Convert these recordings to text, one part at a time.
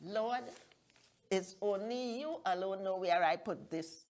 Lord, it's only you alone know where I put this.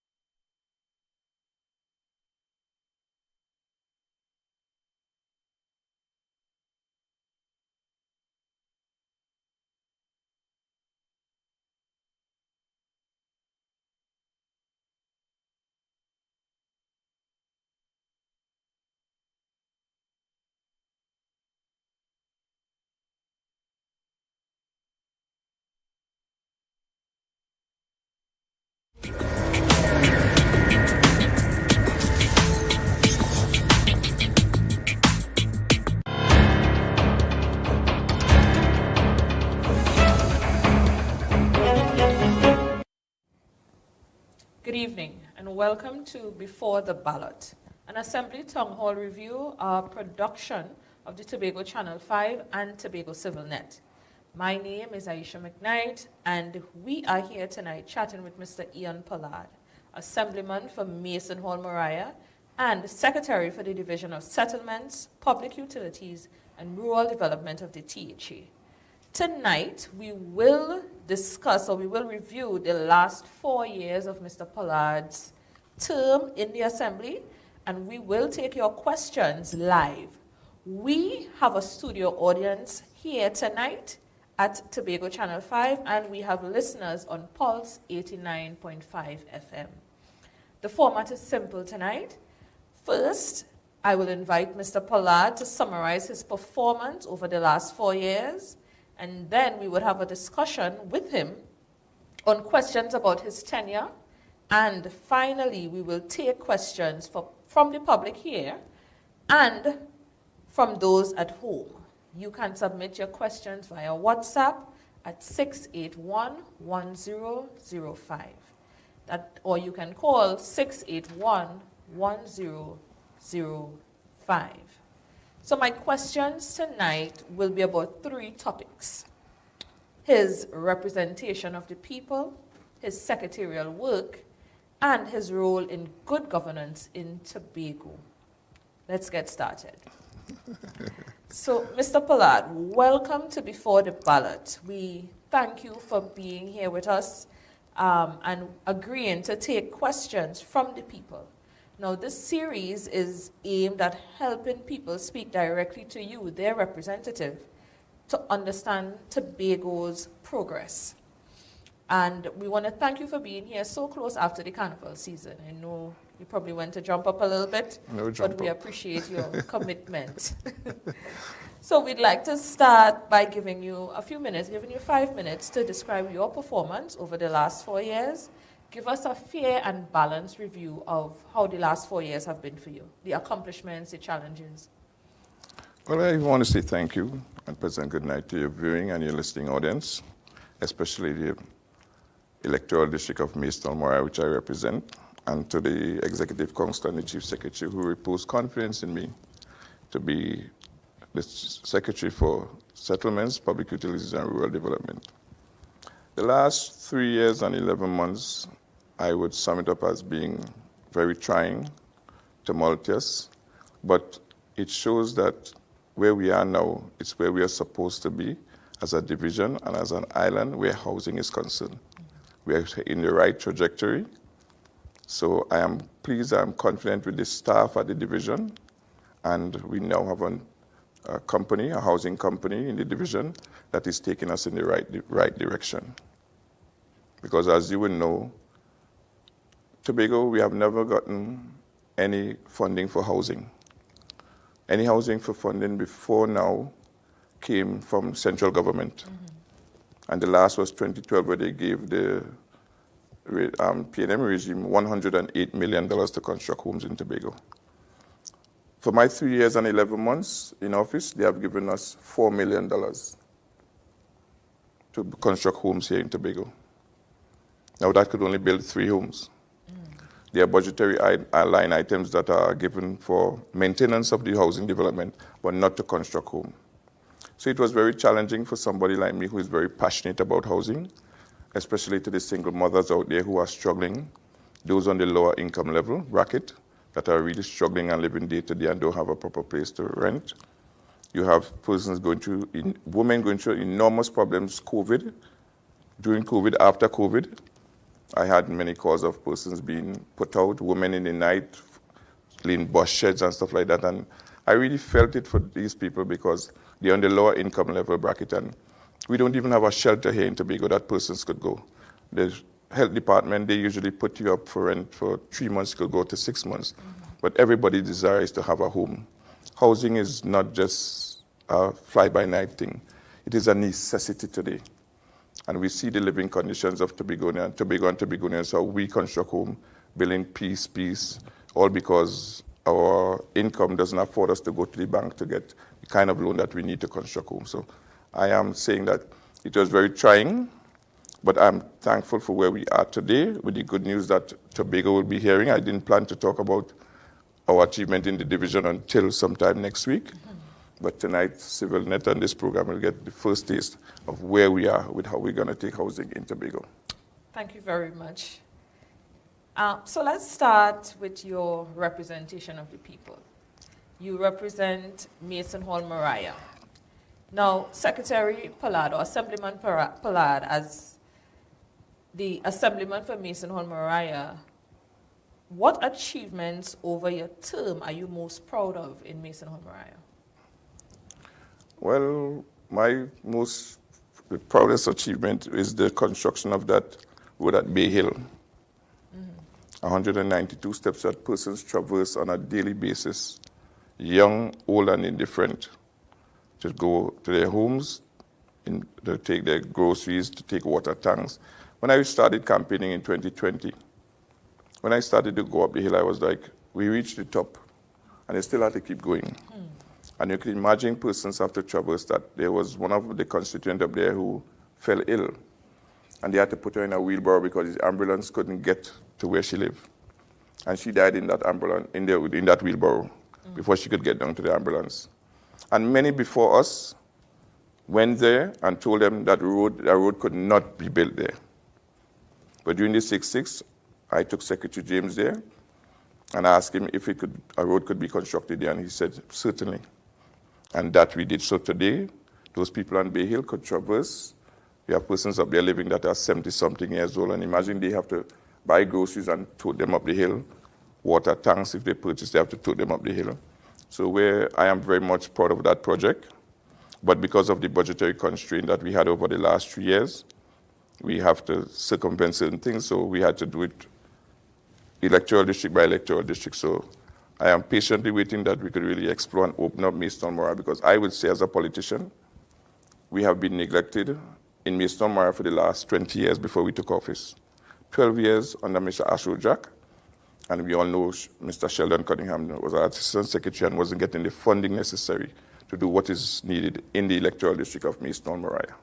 Good evening and welcome to Before the Ballot, an Assembly Town Hall review, production of the Tobago Channel 5 and Tobago CivilNET. My name is Aisha McKnight and we are here tonight chatting with Mr. Ian Pollard, Assemblyman for Mason Hall, Moriah, and Secretary for the Division of Settlements, Public Utilities, and Rural Development of the THA. Tonight, we will discuss or we will review the last 4 years of Mr. Pollard's term in the Assembly, and we will take your questions live. We have a studio audience here tonight at Tobago Channel 5, and we have listeners on Pulse 89.5 FM. The format is simple tonight. First, I will invite Mr. Pollard to summarize his performance over the last 4 years. And then we would have a discussion with him on questions about his tenure. And finally, we will take questions from the public here and from those at home. You can submit your questions via WhatsApp at 681-1005. Or you can call 681-1005. So my questions tonight will be about 3 topics: his representation of the people, his secretarial work, and his role in good governance in Tobago. Let's get started. So, Mr. Pollard, welcome to Before the Ballot. We thank you for being here with us and agreeing to take questions from the people. Now, this series is aimed at helping people speak directly to you, their representative, to understand Tobago's progress. And we want to thank you for being here so close after the carnival season. I know you probably went to jump up a little bit, but we appreciate your commitment. So we'd like to start by giving you 5 minutes to describe your performance over the last 4 years. Give us a fair and balanced review of how the last 4 years have been for you, the accomplishments, the challenges. Well, I want to say thank you and present good night to your viewing and your listening audience, especially the electoral district of Mason, Moriah, which I represent, and to the Executive Council and the Chief Secretary who repose confidence in me to be the Secretary for Settlements, Public Utilities, and Rural Development. The last 3 years and 11 months, I would sum it up as being very trying, tumultuous, but it shows that where we are now is where we are supposed to be as a division and as an island where housing is concerned. We are in the right trajectory. So I am pleased, I am confident with the staff at the division, and we now have a housing company in the division that is taking us in the right direction. Because as you will know, Tobago, we have never gotten any funding for housing. Any housing for funding before now came from central government. And the last was 2012, where they gave the PNM regime $108 million to construct homes in Tobago. For my 3 years and 11 months in office, they have given us $4 million to construct homes here in Tobago. Now that could only build 3 homes. There are budgetary line items that are given for maintenance of the housing development, but not to construct home. So it was very challenging for somebody like me who is very passionate about housing, especially to the single mothers out there who are struggling, those on the lower income level bracket that are really struggling and living day to day and don't have a proper place to rent. You have persons women going through enormous problems, COVID, during COVID, after COVID, I had many calls of persons being put out, women in the night, in bus sheds and stuff like that. And I really felt it for these people because they're on the lower income level bracket, and we don't even have a shelter here in Tobago that persons could go. The health department, they usually put you up for rent for 3 months, could go to 6 months. But everybody desires to have a home. Housing is not just a fly-by-night thing. It is a necessity today. And we see the living conditions of Tobago and Tobagonians, how we construct home, building peace, all because our income doesn't afford us to go to the bank to get the kind of loan that we need to construct home. So I am saying that it was very trying, but I'm thankful for where we are today with the good news that Tobago will be hearing. I didn't plan to talk about our achievement in the division until sometime next week. But tonight, CivilNET and this program will get the first taste of where we are with how we're going to take housing in Tobago. Thank you very much. So let's start with your representation of the people. You represent Mason Hall, Moriah. Now, Secretary Pollard, or Assemblyman Pollard, as the Assemblyman for Mason Hall, Moriah, what achievements over your term are you most proud of in Mason Hall, Moriah? Well, my most proudest achievement is the construction of that road at Bay Hill. 192 steps that persons traverse on a daily basis, young, old, and indifferent, to go to their homes, to take their groceries, to take water tanks. When I started campaigning in 2020, when I started to go up the hill, I was like, we reached the top, and they still had to keep going. And you can imagine persons have to traverse that. There was one of the constituents up there who fell ill, and they had to put her in a wheelbarrow because the ambulance couldn't get to where she lived. And she died in that ambulance, in that wheelbarrow, before she could get down to the ambulance. And many before us went there and told them that the road could not be built there. But during the 6-6, I took Secretary James there and asked him if a road could be constructed there, and he said, certainly. And that we did. So today, those people on Bay Hill could traverse. We have persons up there living that are 70-something years old, and imagine they have to buy groceries and tote them up the hill. Water tanks, if they purchase, they have to tote them up the hill. So I am very much proud of that project. But because of the budgetary constraint that we had over the last 3 years, we have to circumvent certain things, so we had to do it electoral district by electoral district. So I am patiently waiting that we could really explore and open up Mason Moriah, because I would say as a politician, we have been neglected in Mason Moriah for the last 20 years before we took office. 12 years under Mr. Ashrow Jack, and we all know Mr. Sheldon Cunningham was our Assistant Secretary and wasn't getting the funding necessary to do what is needed in the electoral district of Mason Moriah.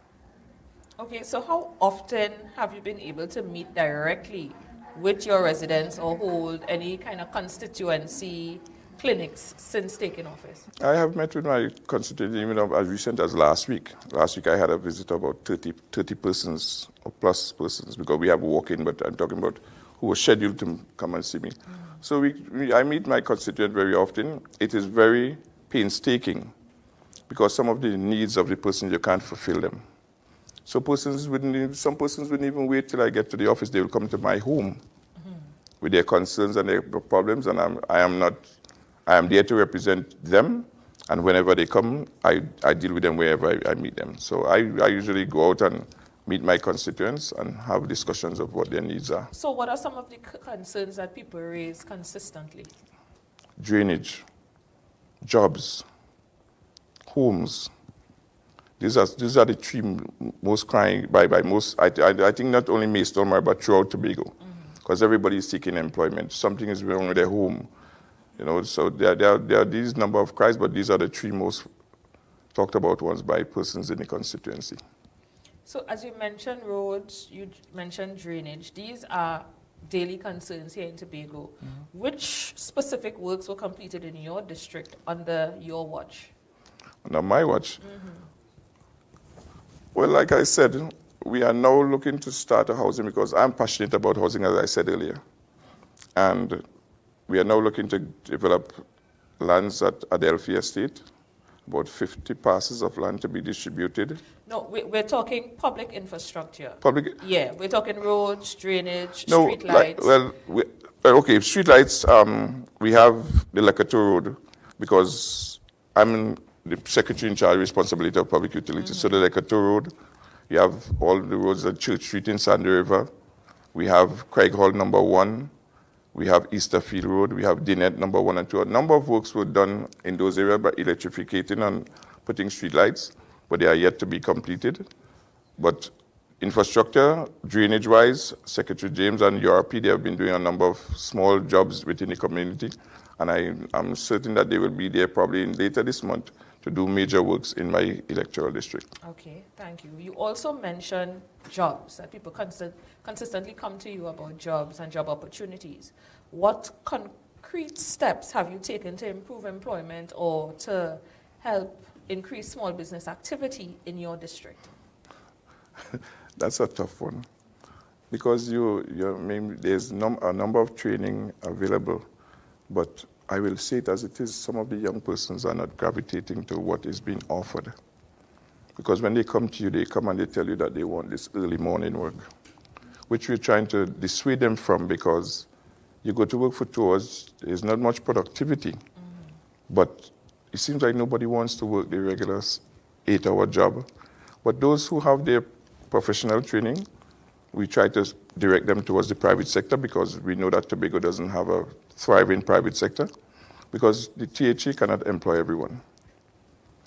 Okay, so how often have you been able to meet directly with your residents or hold any kind of constituency clinics since taking office? I have met with my constituency even as recent as last week. Last week I had a visit of about 30 persons or plus persons, because we have walk-in, but I'm talking about who were scheduled to come and see me. So I meet my constituent very often. It is very painstaking because some of the needs of the person, you can't fulfill them. So some persons wouldn't even wait till I get to the office. They will come to my home with their concerns and their problems, and I am there to represent them. And whenever they come, I deal with them wherever I meet them. So I usually go out and meet my constituents and have discussions of what their needs are. So what are some of the concerns that people raise consistently? Drainage, jobs, homes. These are the three most crying by most, I think not only Mason Moriah, but throughout Tobago, because everybody is seeking employment. Something is wrong with their home. So there are these number of cries, but these are the three most talked about ones by persons in the constituency. So as you mentioned roads, you mentioned drainage. These are daily concerns here in Tobago. Which specific works were completed in your district under your watch? Under my watch? Well, like I said, we are now looking to start a housing because I'm passionate about housing, as I said earlier. And we are now looking to develop lands at Adelphi Estate, about 50 parcels of land to be distributed. No, we're talking public infrastructure. Public, Yeah, we're talking roads, drainage, no, street lights. okay, street lights, we have the Lecato Road because I'm the secretary in charge of responsibility of public utilities. So the Lecato Road, you have all the roads at Church Street in Sandy River. We have Craig Hall number 1. We have Easterfield Road. We have Dinette number 1 and 2. A number of works were done in those areas by electrificating and putting street lights, but they are yet to be completed. But infrastructure, drainage-wise, Secretary James and URP, they have been doing a number of small jobs within the community, and I'm certain that they will be there probably later this month to do major works in my electoral district. Okay, thank you. You also mentioned jobs, that people consistently come to you about jobs and job opportunities. What concrete steps have you taken to improve employment or to help increase small business activity in your district? That's a tough one because there's a number of training available, but I will say it as it is, some of the young persons are not gravitating to what is being offered. Because when they come to you, they come and they tell you that they want this early morning work, which we're trying to dissuade them from because you go to work for 2 hours, there's not much productivity. But it seems like nobody wants to work the regular 8-hour job. But those who have their professional training, we try to direct them towards the private sector because we know that Tobago doesn't have a thriving private sector because the THA cannot employ everyone.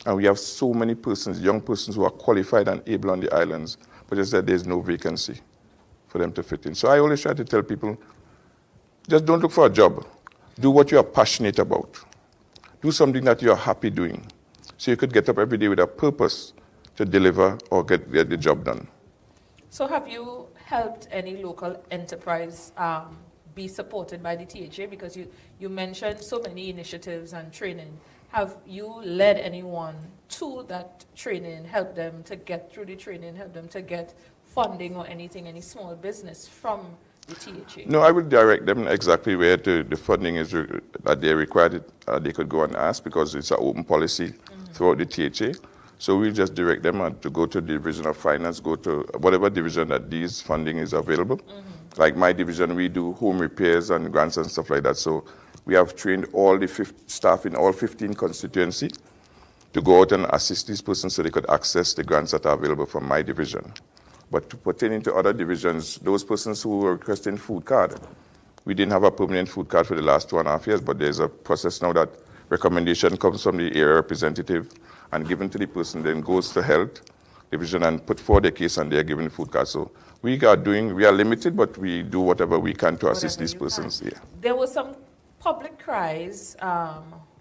And we have so many persons, young persons who are qualified and able on the islands, but just that there's no vacancy for them to fit in. So I always try to tell people, just don't look for a job. Do what you are passionate about. Do something that you are happy doing. So you could get up every day with a purpose to deliver or get the job done. So have you helped any local enterprise be supported by the THA? Because you mentioned so many initiatives and training. Have you led anyone to that training, help them to get through the training, help them to get funding or anything, any small business from the THA? No, I would direct them exactly where the funding is that they're required. They could go and ask because it's an open policy throughout the THA. So we'll just direct them to go to the Division of Finance, go to whatever division that these funding is available. Like my division, we do home repairs and grants and stuff like that. So we have trained all the staff in all 15 constituencies to go out and assist these persons so they could access the grants that are available from my division. But pertaining to other divisions, those persons who were requesting food card, we didn't have a permanent food card for the last 2.5 years, but there's a process now that recommendation comes from the area representative and given to the person, then goes to health division and put forward a case and they're given the food card. So we are limited, but we do whatever we can to assist these persons. Yeah. There were some public cries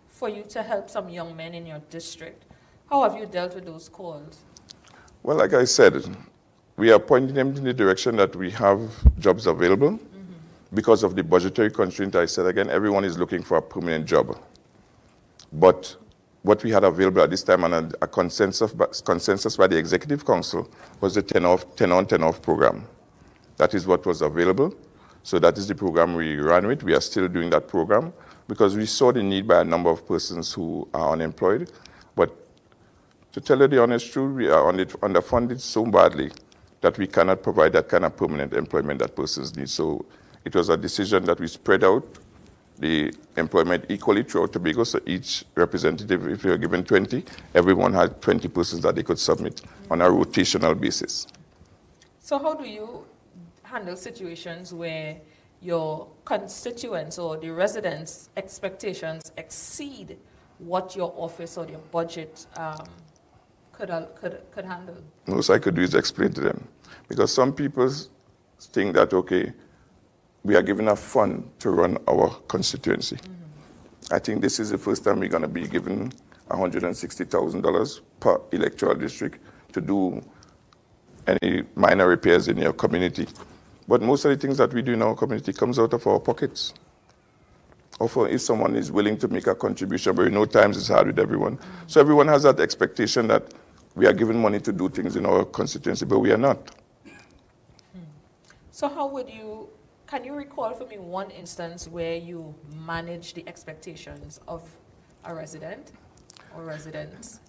for you to help some young men in your district. How have you dealt with those calls? Well, like I said, we are pointing them in the direction that we have jobs available. Because of the budgetary constraint, I said again, everyone is looking for a permanent job. But what we had available at this time and a consensus by the Executive Council was the 10 on, 10 off program. That is what was available. So that is the program we ran with. We are still doing that program because we saw the need by a number of persons who are unemployed. But to tell you the honest truth, we are underfunded so badly that we cannot provide that kind of permanent employment that persons need. So it was a decision that we spread out the employment equally throughout Tobago. So each representative, if you're given 20, everyone had 20 persons that they could submit on a rotational basis. So how do you handle situations where your constituents or the residents' expectations exceed what your office or your budget could handle? Most I could do is explain to them. Because some people think that, okay, we are given a fund to run our constituency. I think this is the first time we're going to be given $160,000 per electoral district to do any minor repairs in your community. But most of the things that we do in our community comes out of our pockets. Or if someone is willing to make a contribution, but times it's hard with everyone. So everyone has that expectation that we are given money to do things in our constituency, but we are not. So can you recall for me one instance where you manage the expectations of a resident? or residents?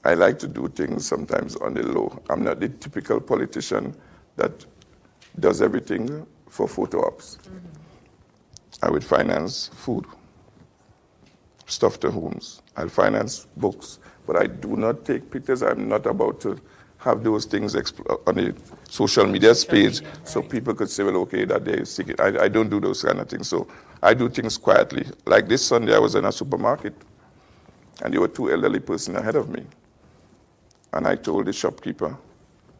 I like to do things sometimes on the low. I'm not the typical politician that does everything for photo ops. I would finance food, stuff to homes. I'll finance books, but I do not take pictures. I'm not about to have those things on the social media page so people could say, well, okay, that they seek it. I don't do those kind of things. So I do things quietly. Like this Sunday, I was in a supermarket, and there were two elderly persons ahead of me. And I told the shopkeeper,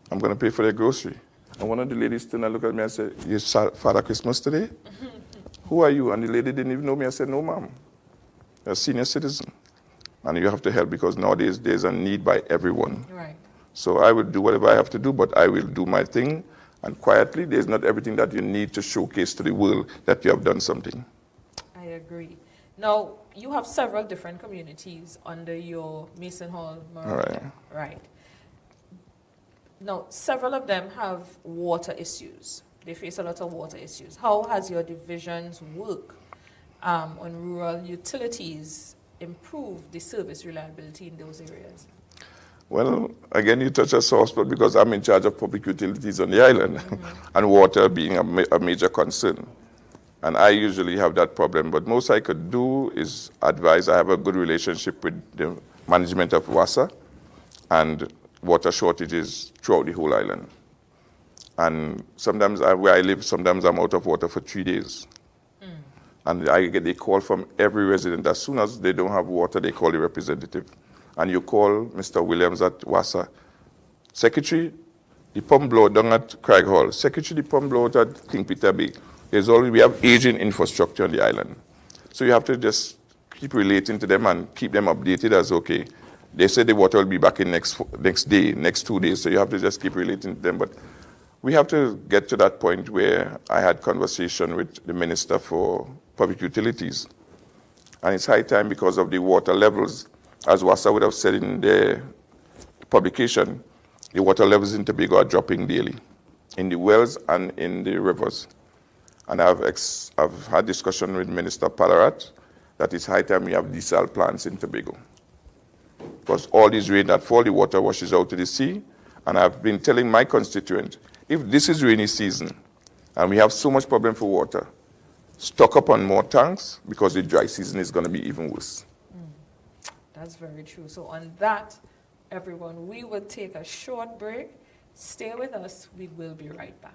I'm going to pay for their grocery. And one of the ladies turned and looked at me and said, you Father Christmas today? Who are you? And the lady didn't even know me. I said, no, ma'am. You're a senior citizen. And you have to help because nowadays there's a need by everyone. Right. So I will do whatever I have to do, but I will do my thing. And quietly, there's not everything that you need to showcase to the world that you have done something. I agree. Now, you have several different communities under your Mason Hall Moriah. Right. Now, several of them have water issues. They face a lot of water issues. How has your division's work on rural utilities improved the service reliability in those areas? Well, again, you touch a sore spot because I'm in charge of public utilities on the island, and water being a major concern. And I usually have that problem, but most I could do is advise. I have a good relationship with the management of WASA and water shortages throughout the whole island. And sometimes where I live, sometimes I'm out of water for 3 days. And I get a call from every resident. As soon as they don't have water, they call the representative. And you call Mr. Williams at WASA, Secretary, the pump blow down at Craig Hall, Secretary, the pump blow at King Peter Bay. We have aging infrastructure on the island. So you have to just keep relating to them and keep them updated as okay. They say the water will be back in next day, next 2 days, so you have to just keep relating to them. But we have to get to that point where I had conversation with the Minister for Public Utilities. And it's high time because of the water levels, as WASA would have said in their publication, the water levels in Tobago are dropping daily, in the wells and in the rivers. And I've had discussion with Minister Pollard that it's high time we have desal plants in Tobago. Because all this rain that fall, the water washes out to the sea. And I've been telling my constituent, if this is rainy season and we have so much problem for water, stock up on more tanks because the dry season is going to be even worse. That's very true. So on that, everyone, we will take a short break. Stay with us. We will be right back.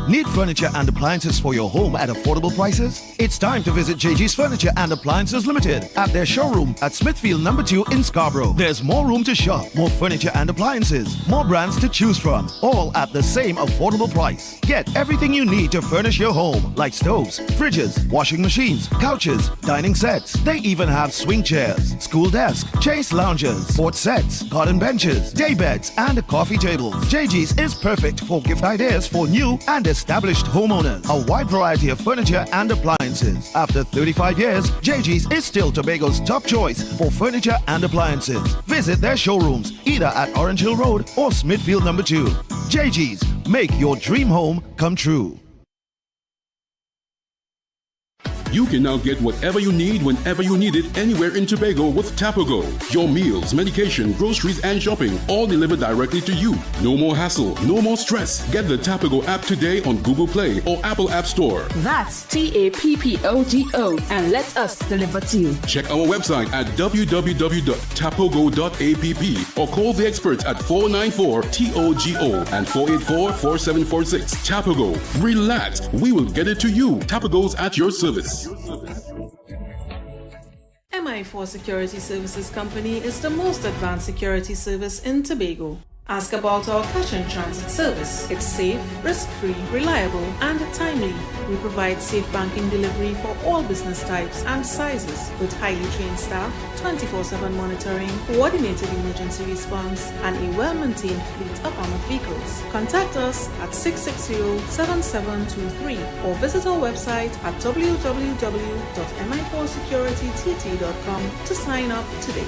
Need furniture and appliances for your home at affordable prices? It's time to visit JG's Furniture and Appliances Limited at their showroom at Smithfield No. 2 in Scarborough. There's more room to shop, more furniture and appliances, more brands to choose from, all at the same affordable price. Get everything you need to furnish your home, like stoves, fridges, washing machines, couches, dining sets. They even have swing chairs, school desk, chase loungers, sports sets, garden benches, day beds, and coffee tables. JG's is perfect for gift ideas for new and established homeowners. A wide variety of furniture and appliances. After 35 years, JG's is still Tobago's top choice for furniture and appliances. Visit their showrooms either at Orange Hill Road or Smithfield No. 2. JG's, make your dream home come true. You can now get whatever you need whenever you need it anywhere in Tobago with Tapago. Your meals, medication, groceries, and shopping all delivered directly to you. No more hassle, no more stress. Get the Tapago app today on Google Play or Apple App Store. That's TAPPOGO and let us deliver to you. Check our website at www.tapogo.app or call the experts at 494-TOGO and 484-4746. Tapago. Relax. We will get it to you. Tapago's at your service. MI4 Security Services Company is the most advanced security service in Tobago. Ask about our cash and transit service. It's safe, risk-free, reliable, and timely. We provide safe banking delivery for all business types and sizes with highly trained staff, 24/7 monitoring, coordinated emergency response, and a well-maintained fleet of armored vehicles. Contact us at 660-7723 or visit our website at www.mi4securitytt.com to sign up today.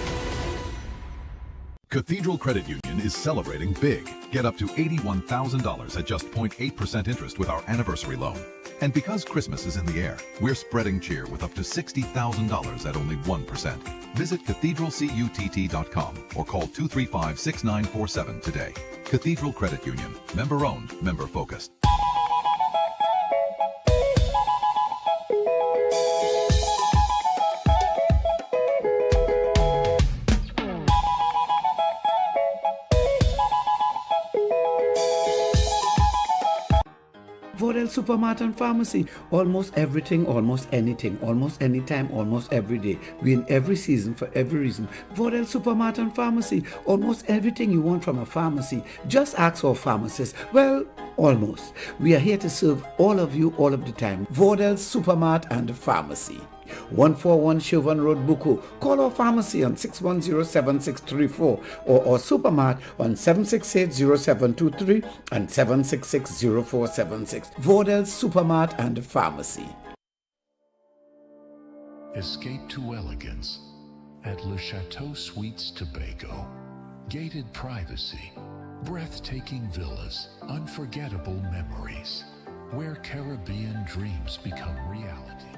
Cathedral Credit Union is celebrating big. Get up to $81,000 at just 0.8% interest with our anniversary loan. And because Christmas is in the air, we're spreading cheer with up to $60,000 at only 1%. Visit cathedralcutt.com or call 235-6947 today. Cathedral Credit Union. Member owned, member focused. Vodel Supermart and Pharmacy. Almost everything, almost anything, almost anytime, almost every day. We in every season for every reason. Vodel Supermart and Pharmacy. Almost everything you want from a pharmacy. Just ask our pharmacist. Well, almost. We are here to serve all of you all of the time. Vodel Supermart and Pharmacy. 141 Chauvin Road, Buku. Call our pharmacy on 610-7634 or our supermart on 768-0723 and 766-0476. Vodel Supermart and Pharmacy. Escape to elegance at Le Chateau Suites Tobago. Gated privacy, breathtaking villas, unforgettable memories, where Caribbean dreams become reality.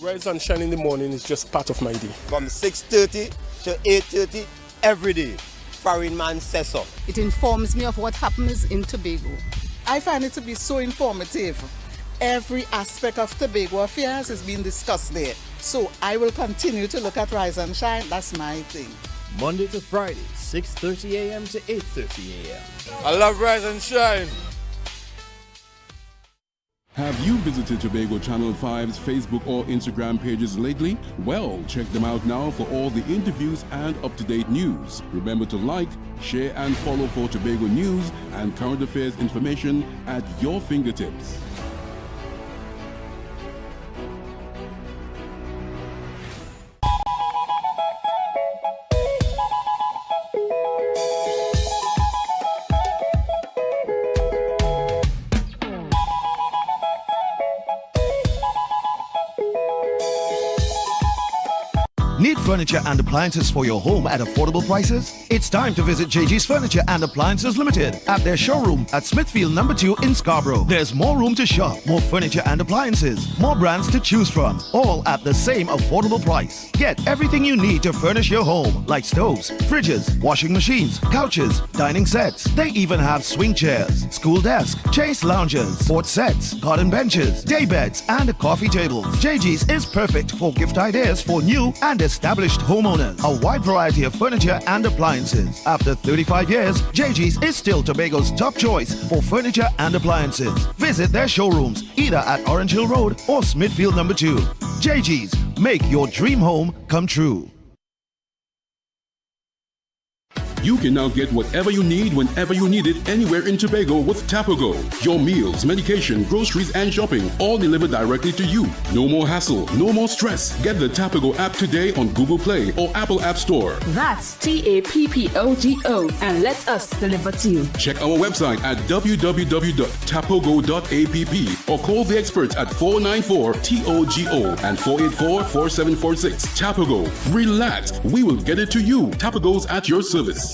Rise and shine in the morning is just part of my day. From 6:30 to 8:30 every day. Foreign man says so. It informs me of what happens in Tobago. I find it to be so informative. Every aspect of Tobago affairs is being discussed there. So I will continue to look at Rise and Shine. That's my thing. Monday to Friday, 6:30 a.m. to 8:30 a.m. I love Rise and Shine. Have you visited Tobago Channel 5's Facebook or Instagram pages lately? Well, check them out now for all the interviews and up-to-date news. Remember to like, share and follow for Tobago news and current affairs information at your fingertips. Need furniture and appliances for your home at affordable prices? It's time to visit JG's Furniture and Appliances Limited at their showroom at Smithfield No. 2 in Scarborough. There's more room to shop, more furniture and appliances, more brands to choose from, all at the same affordable price. Get everything you need to furnish your home, like stoves, fridges, washing machines, couches, dining sets. They even have swing chairs, school desks, chase lounges, sports sets, garden benches, day beds, and coffee tables. JG's is perfect for gift ideas for new and established homeowners. A wide variety of furniture and appliances. After 35 years, JG's is still Tobago's top choice for furniture and appliances. Visit their showrooms either at Orange Hill Road or Smithfield No. 2. JG's, make your dream home come true. You can now get whatever you need whenever you need it anywhere in Tobago with Tapago. Your meals, medication, groceries, and shopping all delivered directly to you. No more hassle, no more stress. Get the Tapago app today on Google Play or Apple App Store. That's TAPPOGO and let us deliver to you. Check our website at www.tapogo.app or call the experts at 494-TOGO and 484-4746. Tapago. Relax. We will get it to you. Tapago's at your service.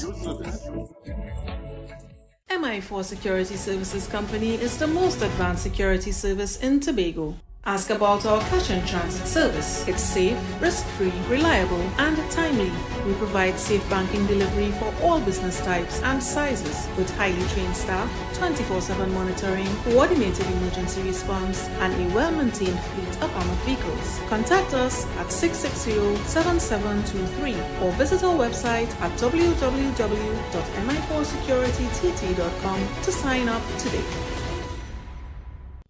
MI4 Security Services Company is the most advanced security service in Tobago. Ask about our cash and transit service. It's safe, risk-free, reliable, and timely. We provide safe banking delivery for all business types and sizes with highly trained staff, 24/7 monitoring, coordinated emergency response, and a well-maintained fleet of armored vehicles. Contact us at 660-7723 or visit our website at www.mi4securitytt.com to sign up today.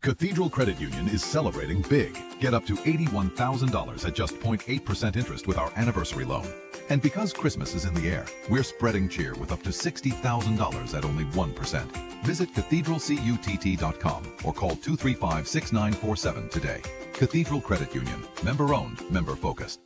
Cathedral Credit Union is celebrating big. Get up to $81,000 at just 0.8% interest with our anniversary loan. And because Christmas is in the air, we're spreading cheer with up to $60,000 at only 1%. Visit cathedralcutt.com or call 235-6947 today. Cathedral Credit Union. Member-owned, member-focused.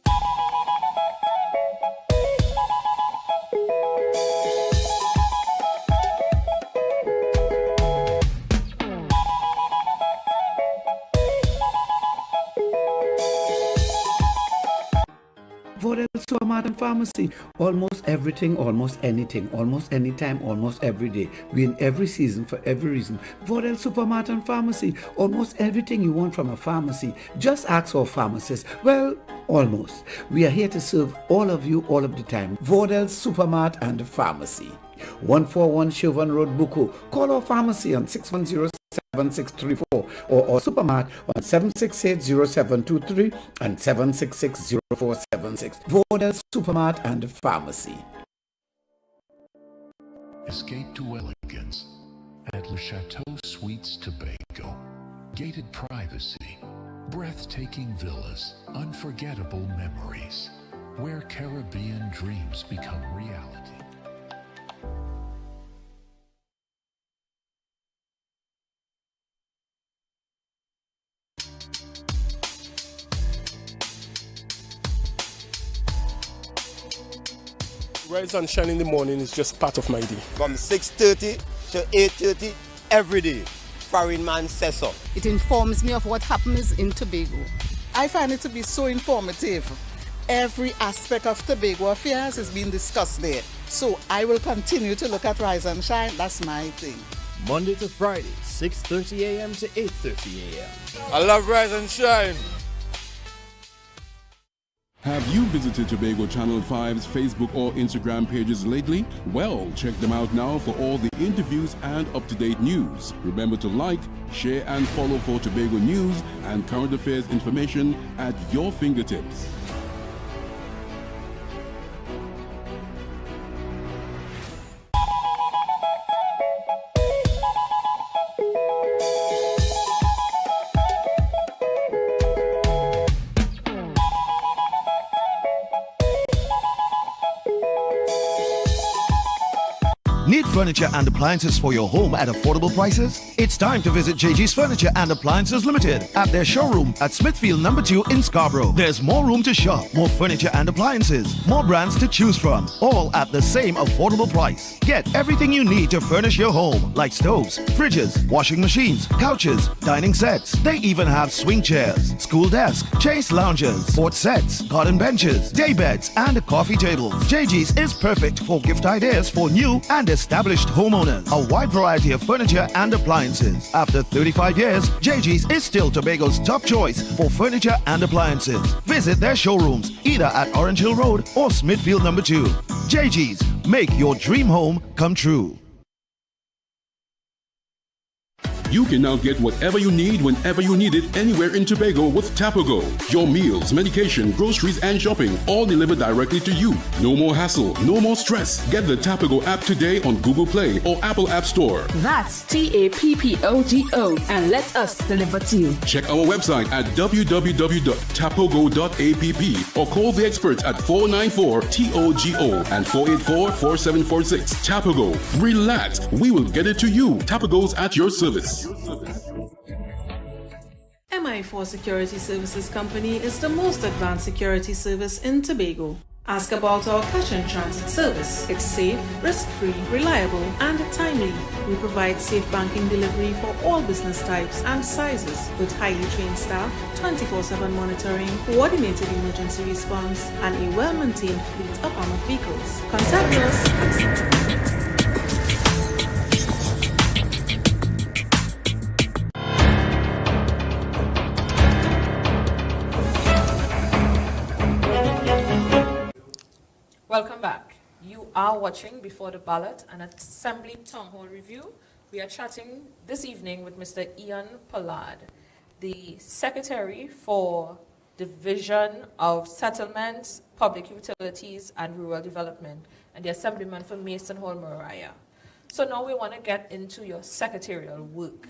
Vodel Supermart and Pharmacy. Almost everything, almost anything, almost anytime, almost every day. We in every season for every reason. Vodel Supermart and Pharmacy. Almost everything you want from a pharmacy. Just ask our pharmacist. Well, almost. We are here to serve all of you all of the time. Vodel Supermart and Pharmacy. 141 Chauvin Road, Buku. Call our pharmacy on 610-7634 or our supermart on 768-0723 and 766-0476. Vodel Supermart and Pharmacy. Escape to elegance at Le Chateau Suites Tobago. Gated privacy, breathtaking villas, unforgettable memories, where Caribbean dreams become reality. Rise and shine in the morning is just part of my day. From 6:30 to 8:30 every day. Foreign man says so. It informs me of what happens in Tobago. I find it to be so informative. Every aspect of Tobago affairs is being discussed there. So I will continue to look at Rise and Shine. That's my thing. Monday to Friday, 6:30 a.m. to 8:30 a.m. I love Rise and Shine. Have you visited Tobago Channel 5's Facebook or Instagram pages lately? Well, check them out now for all the interviews and up-to-date news. Remember to like, share and follow for Tobago news and current affairs information at your fingertips. Need furniture and appliances for your home at affordable prices? It's time to visit JG's Furniture and Appliances Limited at their showroom at Smithfield No. 2 in Scarborough. There's more room to shop, more furniture and appliances, more brands to choose from, all at the same affordable price. Get everything you need to furnish your home, like stoves, fridges, washing machines, couches, dining sets. They even have swing chairs, school desk, chase loungers, sports sets, garden benches, day beds, and coffee tables. JG's is perfect for gift ideas for new and established homeowners. A wide variety of furniture and appliances. After 35 years, JG's is still Tobago's top choice for furniture and appliances. Visit their showrooms either at Orange Hill Road or Smithfield No. 2. JG's, make your dream home come true. You can now get whatever you need whenever you need it anywhere in Tobago with Tapago. Your meals, medication, groceries and shopping all delivered directly to you. No more hassle, no more stress. Get the Tapago app today on Google Play or Apple App Store. That's TAPPOGO and let us deliver to you. Check our website at www.tapogo.app or call the experts at 494-TOGO and 484-4746. Tapago. Relax. We will get it to you. Tapago's at your service. MI4 Security Services Company is the most advanced security service in Tobago. Ask about our cash and transit service. It's safe, risk-free, reliable, and timely. We provide safe banking delivery for all business types and sizes with highly trained staff, 24/7 monitoring, coordinated emergency response, and a well-maintained fleet of armored vehicles. Contact us at Welcome back. You are watching Before the Ballot, an Assembly Townhall Review. We are chatting this evening with Mr. Ian Pollard, the Secretary for Division of Settlements, Public Utilities and Rural Development, and the Assemblyman for Mason Hall, Moriah. So now we want to get into your secretarial work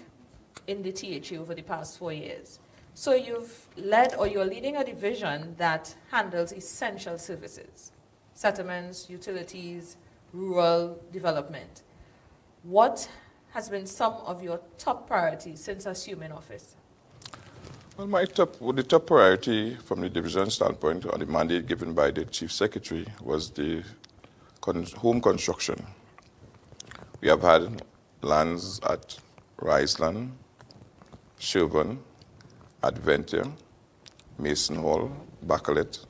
in the THA over the past 4 years. So you've led, or you're leading, a division that handles essential services: settlements, utilities, rural development. What has been some of your top priorities since assuming office? Well, the top priority from the division standpoint, or the mandate given by the Chief Secretary, was the home construction. We have had lands at Riceland, Sherburne, Adventure, Mason Hall, Bacalet,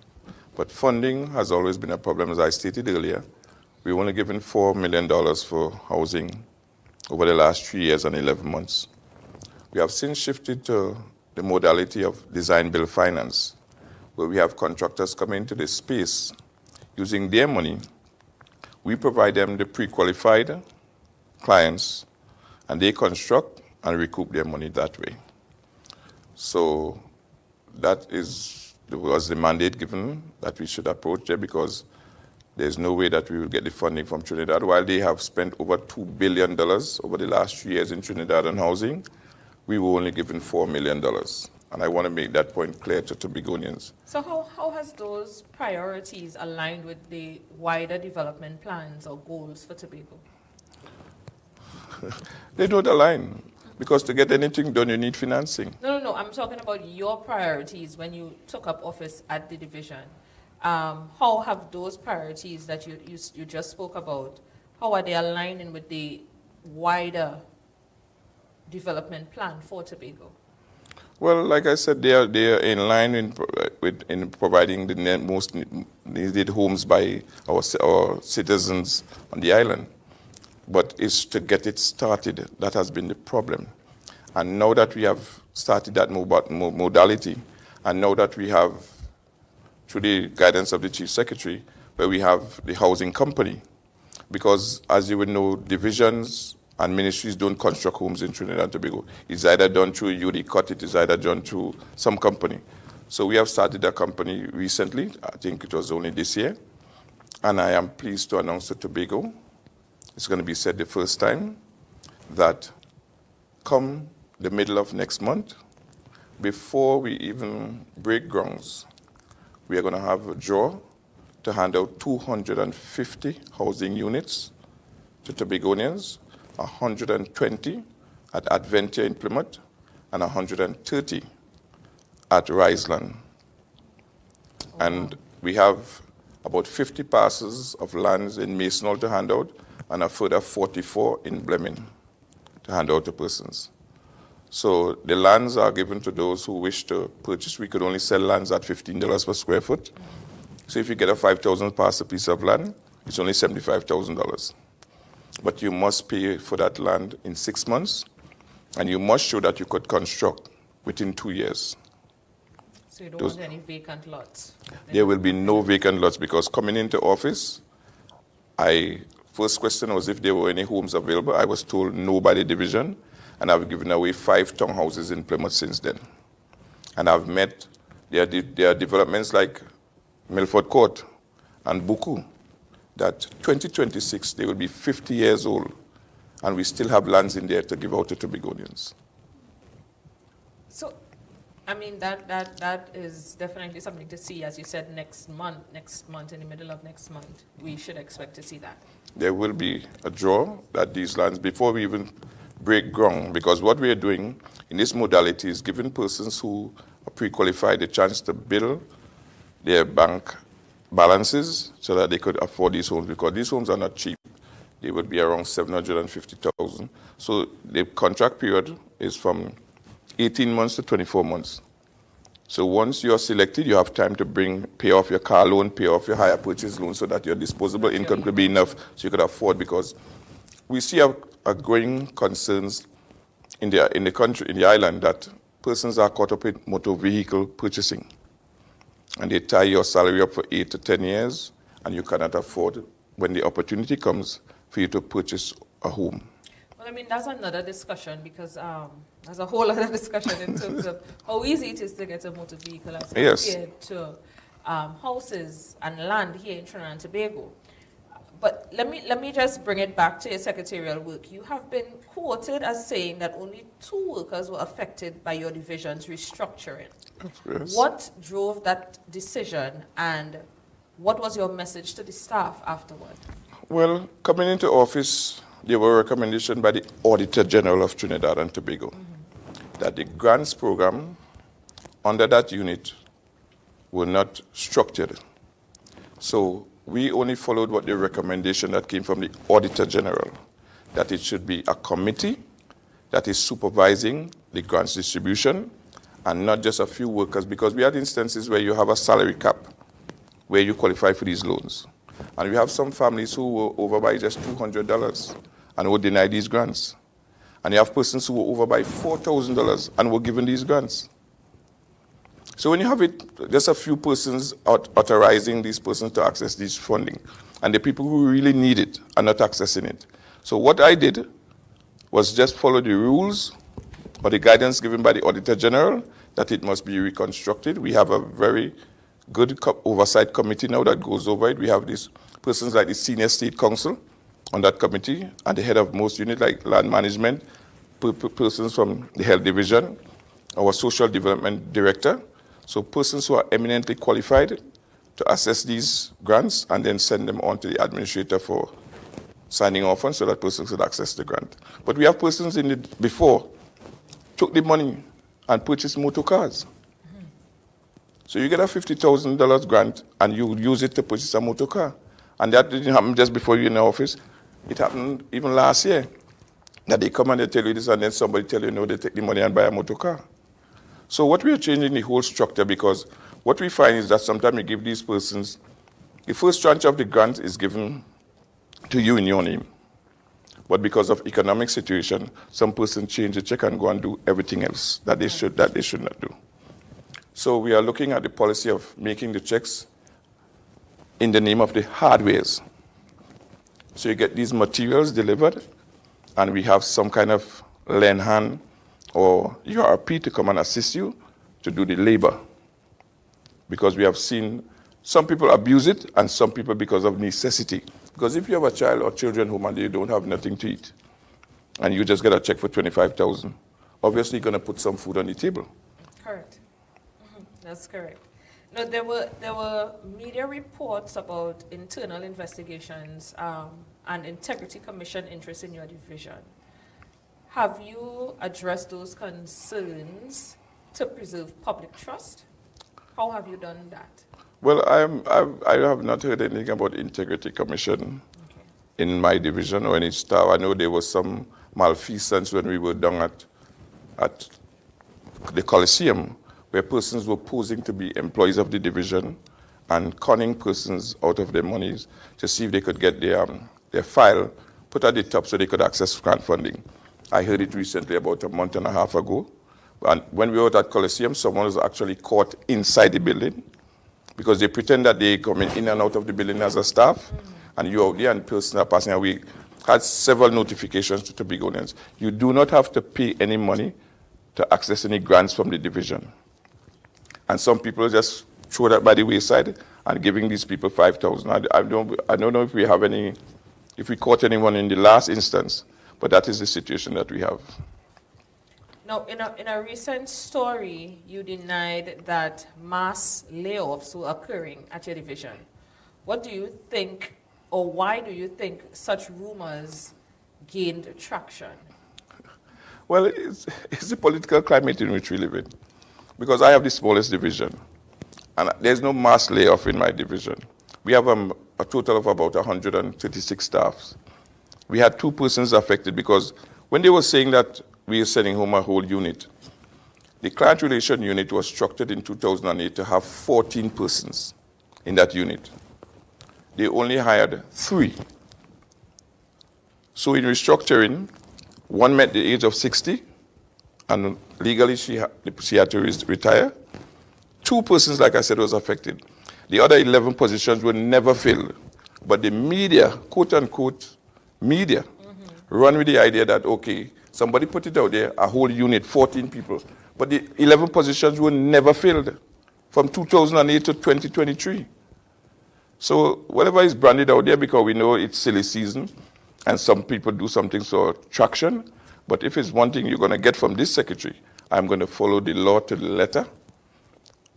but funding has always been a problem. As I stated earlier, we've only given $4 million for housing over the last 3 years and 11 months. We have since shifted to the modality of design-build finance, where we have contractors come into this space using their money. We provide them the pre-qualified clients, and they construct and recoup their money that way. So that was the mandate given that we should approach there, because there's no way that we will get the funding from Trinidad. While they have spent over $2 billion over the last 3 years in Trinidad on housing, we were only given $4 million. And I want to make that point clear to Tobagonians. So how has those priorities aligned with the wider development plans or goals for Tobago? They don't align, because to get anything done, you need financing. No. I'm talking about your priorities when you took up office at the division. How have those priorities that you just spoke about, how are they aligning with the wider development plan for Tobago? Well, like I said, they are in line in providing the most needed homes by our citizens on the island. But it's to get it started that has been the problem. And now that we have started that modality, and now that we have, through the guidance of the Chief Secretary, where we have the housing company, because as you would know, divisions and ministries don't construct homes in Trinidad and Tobago. It's either done through UDCOT, it is either done through some company. So we have started a company recently, I think it was only this year, and I am pleased to announce to Tobago, it's going to be said the first time, that come the middle of next month, before we even break grounds, we are going to have a draw to hand out 250 housing units to Tobagonians, 120 at Adventure in Plymouth, and 130 at Riceland. And we have about 50 parcels of lands in Mason Hall to hand out, and a further 44 in Bleming to hand out to persons. So the lands are given to those who wish to purchase. We could only sell lands at $15 per square foot. So if you get a 5,000 parcel piece of land, it's only $75,000. But you must pay for that land in 6 months, and you must show that you could construct within 2 years. So you don't want any vacant lots? There will be no vacant lots, because coming into office, first question was if there were any homes available. I was told no by the division, and I've given away 5 townhouses in Plymouth since then. And I've met, there are developments like Milford Court and Buku, that 2026, they will be 50 years old, and we still have lands in there to give out to Tobagonians. So, I mean, that is definitely something to see. As you said, next month, in the middle of next month, we should expect to see that. There will be a draw that these lands, before we even break ground, because what we are doing in this modality is giving persons who are pre-qualified a chance to build their bank balances so that they could afford these homes, because these homes are not cheap. They would be around $750,000. So the contract period is from 18 months to 24 months. So once you're selected, you have time to pay off your car loan, pay off your hire purchase loan, so that your disposable income could be enough so you could afford, because we see a growing concerns in the country, in the island, that persons are caught up in motor vehicle purchasing. And they tie your salary up for 8 to 10 years, and you cannot afford, when the opportunity comes, for you to purchase a home. Well, I mean, that's another discussion because there's a whole other discussion in terms of how easy it is to get a motor vehicle as compared to houses and land here in Trinidad and Tobago. But let me just bring it back to your secretarial work. You have been quoted as saying that only 2 workers were affected by your division's restructuring. Yes. What drove that decision, and what was your message to the staff afterward? Well, coming into office, there were recommendations by the Auditor General of Trinidad and Tobago that the grants program under that unit were not structured. So we only followed what the recommendation that came from the Auditor General, that it should be a committee that is supervising the grants distribution and not just a few workers, because we had instances where you have a salary cap where you qualify for these loans. And we have some families who were over by just $200 and were denied these grants. And you have persons who were over by $4,000 and were given these grants. So when you have it, just a few persons authorizing these persons to access this funding, and the people who really need it are not accessing it. So what I did was just follow the rules or the guidance given by the Auditor General that it must be reconstructed. We have a very good oversight committee now that goes over it. We have these persons like the Senior State Counsel on that committee, and the head of most units like land management, persons from the health division, our social development director. So persons who are eminently qualified to assess these grants and then send them on to the administrator for signing off on so that persons could access the grant. But we have persons in the before took the money and purchased motor cars. So you get a $50,000 grant and you use it to purchase a motor car. And that didn't happen just before you're in the office. It happened even last year. That they come and they tell you this and then somebody tell you no, they take the money and buy a motor car. So what we are changing the whole structure, because what we find is that sometimes we give these persons, the first tranche of the grant is given to you in your name. But because of economic situation, some person change the check and go and do everything else that they should not do. So we are looking at the policy of making the checks in the name of the hardwares. So you get these materials delivered, and we have some kind of lend hand or URP to come and assist you to do the labor. Because we have seen some people abuse it and some people because of necessity. Because if you have a child or children home and you don't have nothing to eat, and you just get a check for $25,000, obviously you're going to put some food on the table. Correct. That's correct. Now, there were media reports about internal investigations and integrity commission interest in your division. Have you addressed those concerns to preserve public trust? How have you done that? Well, I have not heard anything about integrity commission in my division or any staff. I know there was some malfeasance when we were down at the Coliseum, where persons were posing to be employees of the division and conning persons out of their monies to see if they could get their file put at the top so they could access grant funding. I heard it recently about a month and a half ago. And when we were at Coliseum, someone was actually caught inside the building because they pretend that they come in and out of the building as a staff, and you out there and persons are passing away. Had several notifications to Tobagonians. You do not have to pay any money to access any grants from the division. And some people just throw that by the wayside and giving these people $5,000. I don't know if we have any, if we caught anyone in the last instance, but that is the situation that we have. Now, in a recent story, you denied that mass layoffs were occurring at your division. What do you think, or why do you think such rumors gained traction? Well, it's the political climate in which we live in. Because I have the smallest division, and there's no mass layoff in my division. We have a total of about 136 staffs. We had 2 persons affected because when they were saying that we are sending home a whole unit, the client relation unit was structured in 2008 to have 14 persons in that unit. They only hired 3. So in restructuring, one met the age of 60, and legally she had to retire. 2 persons, like I said, was affected. The other 11 positions were never filled. But the media, quote unquote, media, run with the idea that, okay, somebody put it out there, a whole unit, 14 people. But the 11 positions were never filled from 2008 to 2023. So whatever is branded out there, because we know it's silly season and some people do something for traction. But if it's one thing you're going to get from this secretary, I'm going to follow the law to the letter.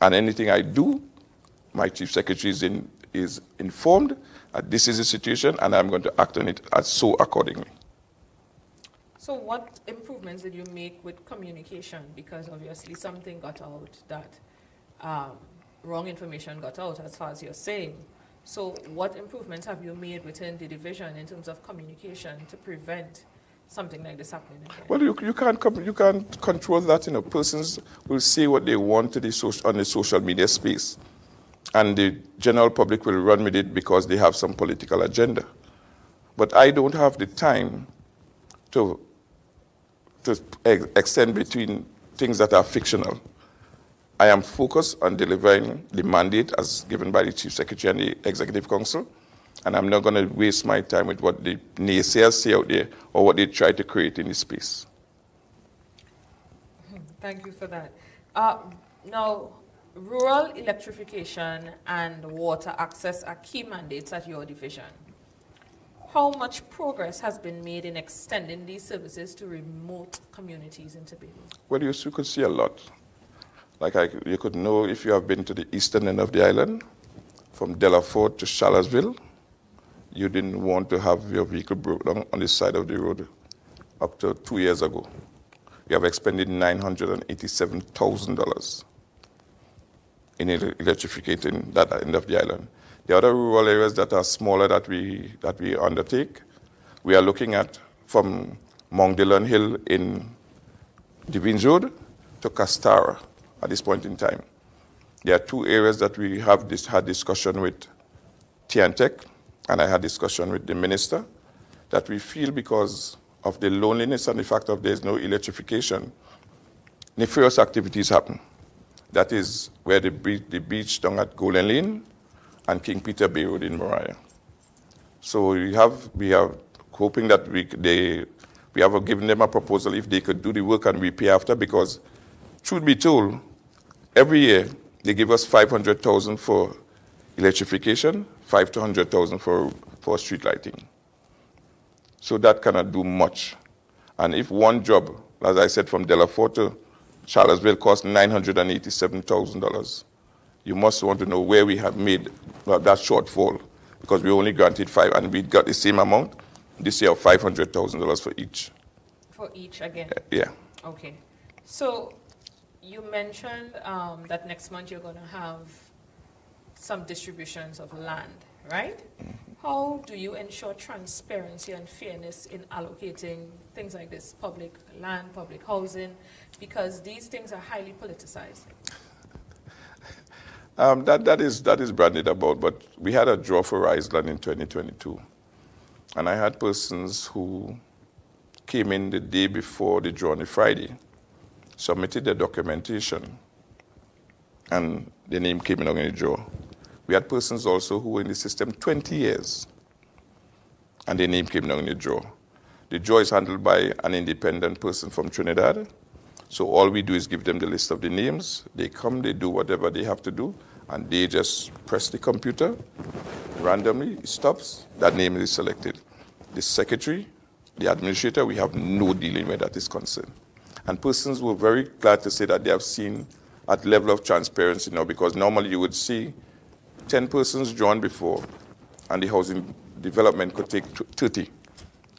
And anything I do, my chief secretary is informed that this is the situation and I'm going to act on it as so accordingly. So what improvements did you make with communication? Because obviously something got out that wrong information got out as far as you're saying. So what improvements have you made within the division in terms of communication to prevent something like this happening again? Well, you can't control that. You know, persons will say what they want to on the social media space, and the general public will run with it because they have some political agenda. But I don't have the time to extend between things that are fictional. I am focused on delivering the mandate as given by the Chief Secretary and the Executive Council, and I'm not going to waste my time with what the naysayers say out there or what they try to create in the space. Thank you for that. Now, rural electrification and water access are key mandates at your division. How much progress has been made in extending these services to remote communities in Tobago? Well, you could see a lot. Like you could know if you have been to the eastern end of the island, from Delaford to Charlottesville, you didn't want to have your vehicle broken down on the side of the road up to 2 years ago. We have expended $987,000 in electrifying that end of the island. The other rural areas that are smaller that we undertake, we are looking at from Mount Dillon Hill in Devines Road to Castara at this point in time. There are 2 areas that we have had discussion with TNTech, and I had discussion with the minister, that we feel because of the loneliness and the fact that there's no electrification, nefarious activities happen. That is where the beach down at Golden Lane and King Peter Bay Road in Moriah. So we are hoping that we have given them a proposal if they could do the work and we pay after, because truth be told, every year they give us $500,000 for electrification, $500,000 to $100,000 for street lighting. So that cannot do much. And if one job, as I said, from Delaford to Charlottesville costs $987,000, you must want to know where we have made that shortfall, because we only granted 5 and we got the same amount this year of $500,000 for each. For each again? Yeah. Okay. So you mentioned that next month you're going to have some distributions of land, right? Mm-hmm. How do you ensure transparency and fairness in allocating things like this, public land, public housing, because these things are highly politicized? That is branded about, but we had a draw for Riceland in 2022. And I had persons who came in the day before the draw on the Friday, submitted their documentation, and their name came in on the draw. We had persons also who were in the system 20 years, and their name came in on the draw. The draw is handled by an independent person from Trinidad. So all we do is give them the list of the names. They come, they do whatever they have to do, and they just press the computer randomly, it stops, that name is selected. The secretary, the administrator, we have no dealing where that is concerned. And persons were very glad to say that they have seen at level of transparency now, because normally you would see 10 persons drawn before, and the housing development could take 30.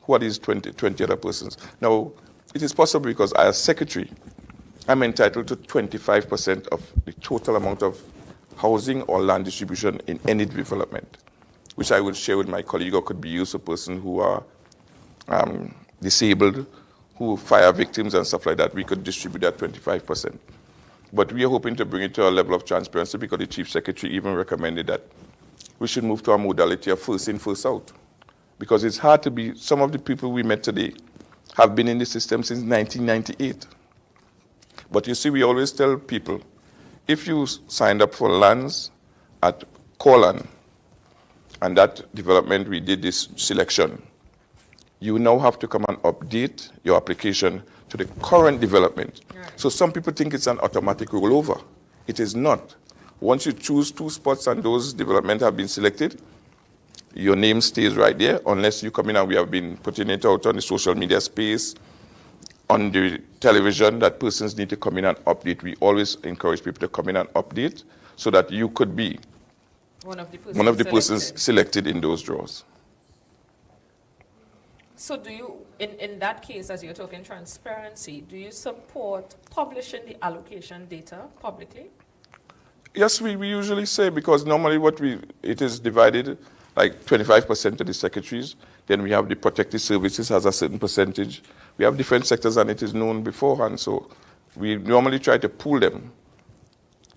Who are these 20 other persons? Now, it is possible because as secretary, I'm entitled to 25% of the total amount of housing or land distribution in any development, which I will share with my colleague, or could be used for persons who are disabled, who fire victims and stuff like that. We could distribute that 25%. But we are hoping to bring it to a level of transparency, because the Chief Secretary even recommended that we should move to a modality of first in, first out. Because it's hard to be, some of the people we met today have been in the system since 1998. But you see, we always tell people, if you signed up for lands at call on, and that development we did this selection, you now have to come and update your application to the current development. Right. So some people think it's an automatic rollover. It is not. Once you choose 2 spots and those developments have been selected, your name stays right there unless you come in, and we have been putting it out on the social media space, on the television, that persons need to come in and update. We always encourage people to come in and update so that you could be one of the persons selected in those draws. So do you, in that case, as you're talking transparency, do you support publishing the allocation data publicly? Yes, we usually say, because normally it is divided like 25% to the secretaries, then we have the protective services has a certain percentage. We have different sectors and it is known beforehand, so we normally try to pool them.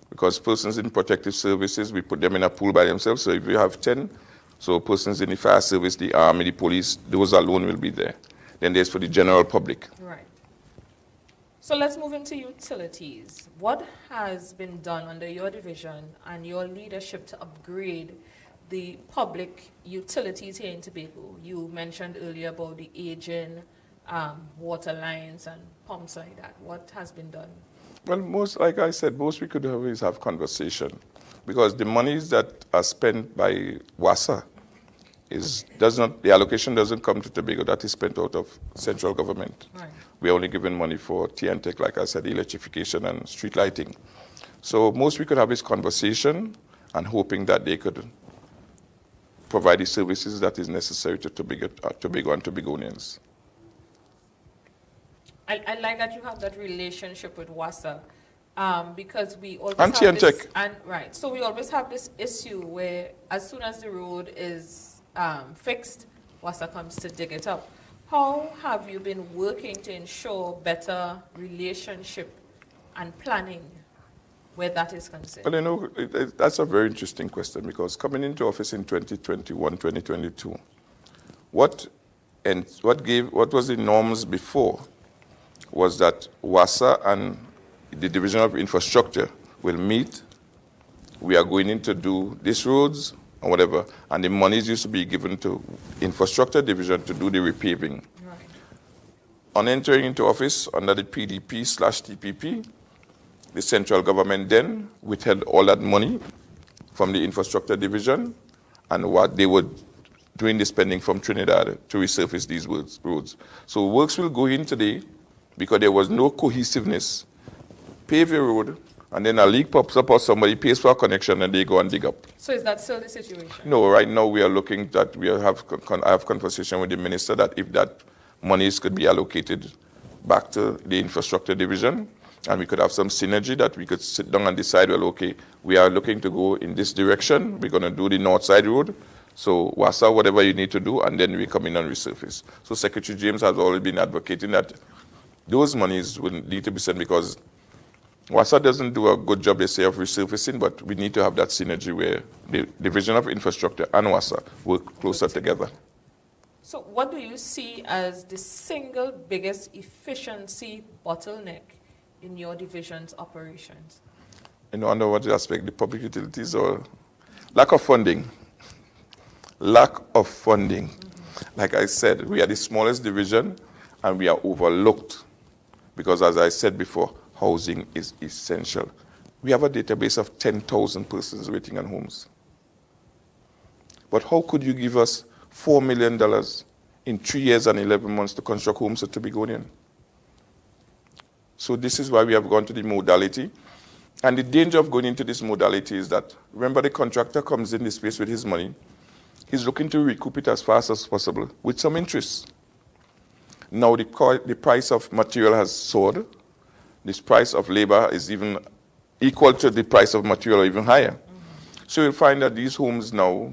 Because persons in protective services, we put them in a pool by themselves, so if you have 10, so persons in the fire service, the army, the police, those alone will be there. Then there's for the general public. Right. So let's move into utilities. What has been done under your division and your leadership to upgrade the public utilities here in Tobago? You mentioned earlier about the aging water lines and pumps like that. What has been done? Well, like I said, most we could always have conversation, because the monies that are spent by WASA the allocation doesn't come to Tobago. That is spent out of central government. Right. We're only given money for TNTech, like I said, electrification and street lighting. So most we could have is conversation and hoping that they could provide the services that is necessary to Tobago and Tobagonians. I like that you have that relationship with WASA, because we always and have this, right. So we always have this issue where as soon as the road is fixed, WASA comes to dig it up. How have you been working to ensure better relationship and planning where that is concerned? Well, you know, that's a very interesting question, because coming into office in 2021, 2022, what was the norms before was that WASA and the Division of Infrastructure will meet. We are going in to do these roads or whatever, and the monies used to be given to Infrastructure Division to do the repaving. Right. On entering into office under the PDP/TPP, the central government then withheld all that money from the Infrastructure Division, and what they were doing the spending from Trinidad to resurface these roads. So works will go in today, because there was no cohesiveness. Pave a road, and then a leak pops up or somebody pays for a connection and they go and dig up. So is that still the situation? No, right now we are looking that I have conversation with the minister that if that monies could be allocated back to the Infrastructure Division, and we could have some synergy that we could sit down and decide, well, okay, we are looking to go in this direction. We're going to do the north side road. So WASA, whatever you need to do, and then we come in and resurface. So Secretary James has already been advocating that those monies will need to be sent, because WASA doesn't do a good job, they say, of resurfacing, but we need to have that synergy where the Division of Infrastructure and WASA work closer together. So what do you see as the single biggest efficiency bottleneck in your division's operations? You know, under what aspect? The public utilities or lack of funding? Lack of funding. Mm-hmm. Like I said, we are the smallest division and we are overlooked. Because as I said before, housing is essential. We have a database of 10,000 persons waiting on homes. But how could you give us $4 million in 3 years and 11 months to construct homes at Tobagonian? So this is why we have gone to the modality. And the danger of going into this modality is that, remember, the contractor comes in this space with his money. He's looking to recoup it as fast as possible with some interest. Now the price of material has soared. This price of labor is even equal to the price of material or even higher. Mm-hmm. So you'll find that these homes now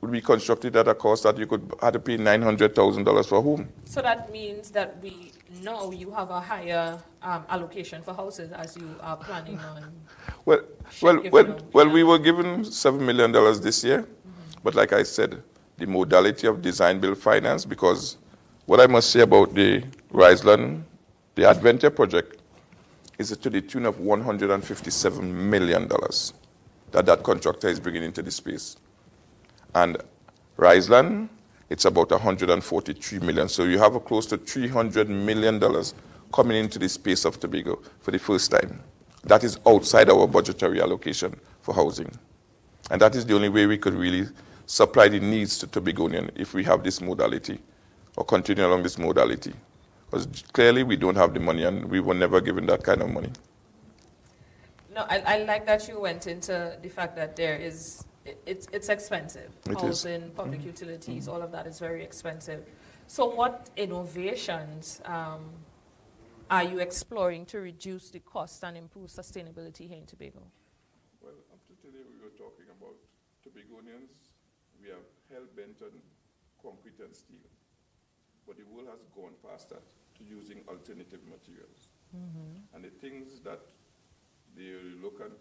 will be constructed at a cost that you could have to pay $900,000 for a home. So that means that we know you have a higher allocation for houses as you are planning on. Well, we were given $7 million this year, mm-hmm. But like I said, the modality of design build finance, because what I must say about the Riseland, the Adventure project, is to the tune of $157 million. that contractor is bringing into the space. And Riseland, it's about 143 million. So you have a close to $300 million coming into the space of Tobago for the first time. That is outside our budgetary allocation for housing. And that is the only way we could really supply the needs to Tobagonians if we have this modality or continue along this modality. Because clearly we don't have the money and we were never given that kind of money. No, I like that you went into the fact that it's expensive. Housing, public utilities, all of that is very expensive. So what innovations are you exploring to reduce the cost and improve sustainability here in Tobago? Well, up to today we were talking about Tobagonians. We are hell-bent on concrete and steel. But the world has gone past that to using alternative materials. And the things that they look and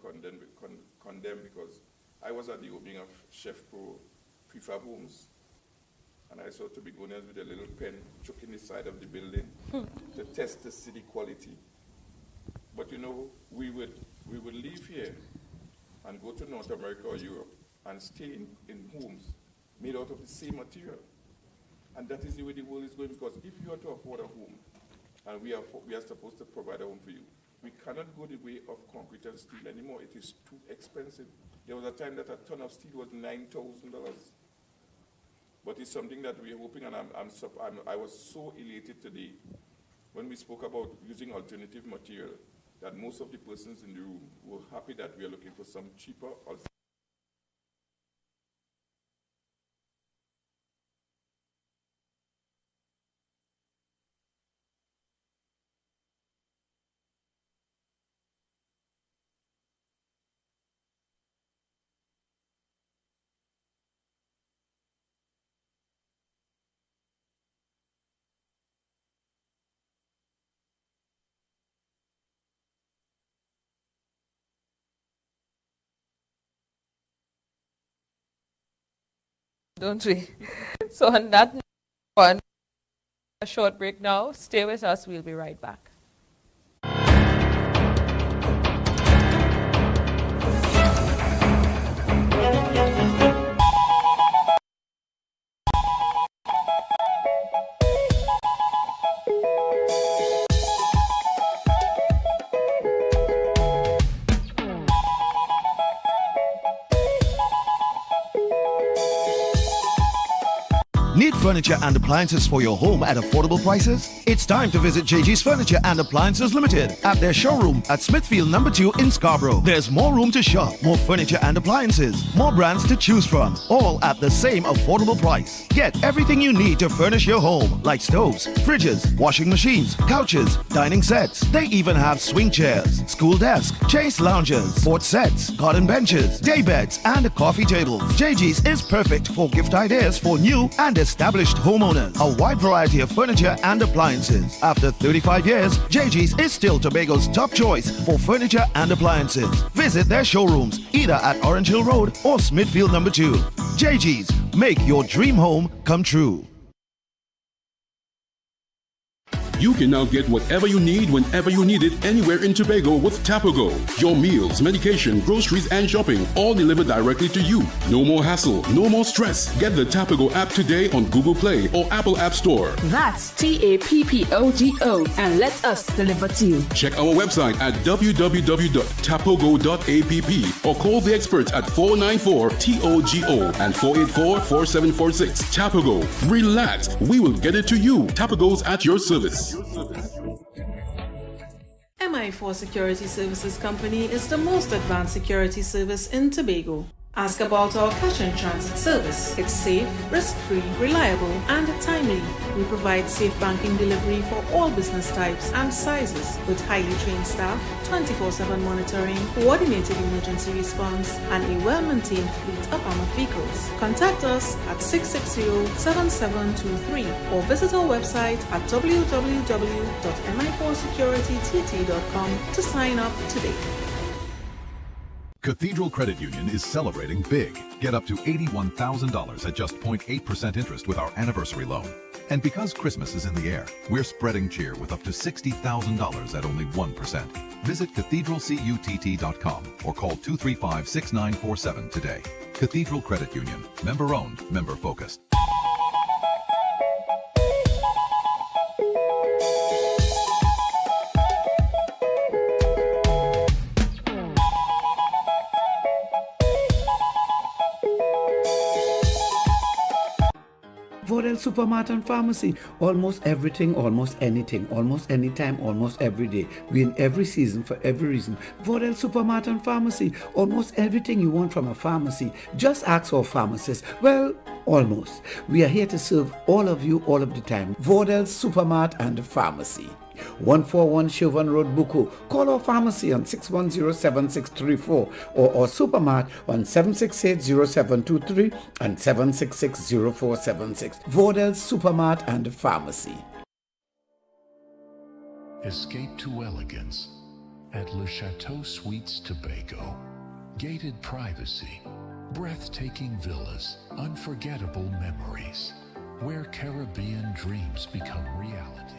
condemn because I was at the opening of Chef Pro prefab homes, and I saw Tobagonians with a little pen choking the side of the building to test the city quality. But you know, we would leave here and go to North America or Europe and stay in homes made out of the same material. And that is the way the world is going, because if you are to afford a home, and we are supposed to provide a home for you, we cannot go the way of concrete and steel anymore. It is too expensive. There was a time that a ton of steel was $9,000. But it's something that we are hoping, and I was so elated today when we spoke about using alternative material that most of the persons in the room were happy that we are looking for some cheaper alternative. Don't we? So on that one, a short break now. Stay with us. We'll be right back. Need furniture and appliances for your home at affordable prices? It's time to visit JG's Furniture and Appliances Limited at their showroom at Smithfield No. 2 in Scarborough. There's more room to shop, more furniture and appliances, more brands to choose from, all at the same affordable price. Get everything you need to furnish your home, like stoves, fridges, washing machines, couches, dining sets. They even have swing chairs, school desk, chase loungers, sports sets, garden benches, day beds, and coffee tables. JG's is perfect for gift ideas for new and established homeowners. A wide variety of furniture and appliances. After 35 years, JG's is still Tobago's top choice for furniture and appliances. Visit their showrooms either at Orange Hill Road or Smithfield No. 2. JG's, make your dream home come true. You can now get whatever you need whenever you need it anywhere in Tobago with Tapago. Your meals, medication, groceries, and shopping all delivered directly to you. No more hassle, no more stress. Get the Tapago app today on Google Play or Apple App Store. That's TAPPOGO, and let us deliver to you. Check our website at www.tapogo.app or call the experts at 494-TOGO and 484-4746. Tapago. Relax. We will get it to you. Tapago's at your service. MI4 Security Services Company is the most advanced security service in Tobago. Ask about our cash and transit service. It's safe, risk-free, reliable, and timely. We provide safe banking delivery for all business types and sizes with highly trained staff, 24/7 monitoring, coordinated emergency response, and a well-maintained fleet of armored vehicles. Contact us at 660-7723 or visit our website at www.mi4securitytt.com to sign up today. Cathedral Credit Union is celebrating big. Get up to $81,000 at just 0.8% interest with our anniversary loan. And because Christmas is in the air, we're spreading cheer with up to $60,000 at only 1%. Visit cathedralcutt.com or call 235-6947 today. Cathedral Credit Union. Member owned, member focused. Vodel Supermart and Pharmacy. Almost everything, almost anything, almost anytime, almost every day. We in every season for every reason. Vodel Supermart and Pharmacy. Almost everything you want from a pharmacy. Just ask our pharmacist. Well, almost. We are here to serve all of you all of the time. Vodel Supermart and Pharmacy. 141 Chauvin Road, Buku. Call our pharmacy on 610-7634 or our supermart on 768-0723 and 766-0476. Vodel Supermart and Pharmacy. Escape to elegance at Le Chateau Suites Tobago. Gated privacy, breathtaking villas, unforgettable memories, where Caribbean dreams become reality.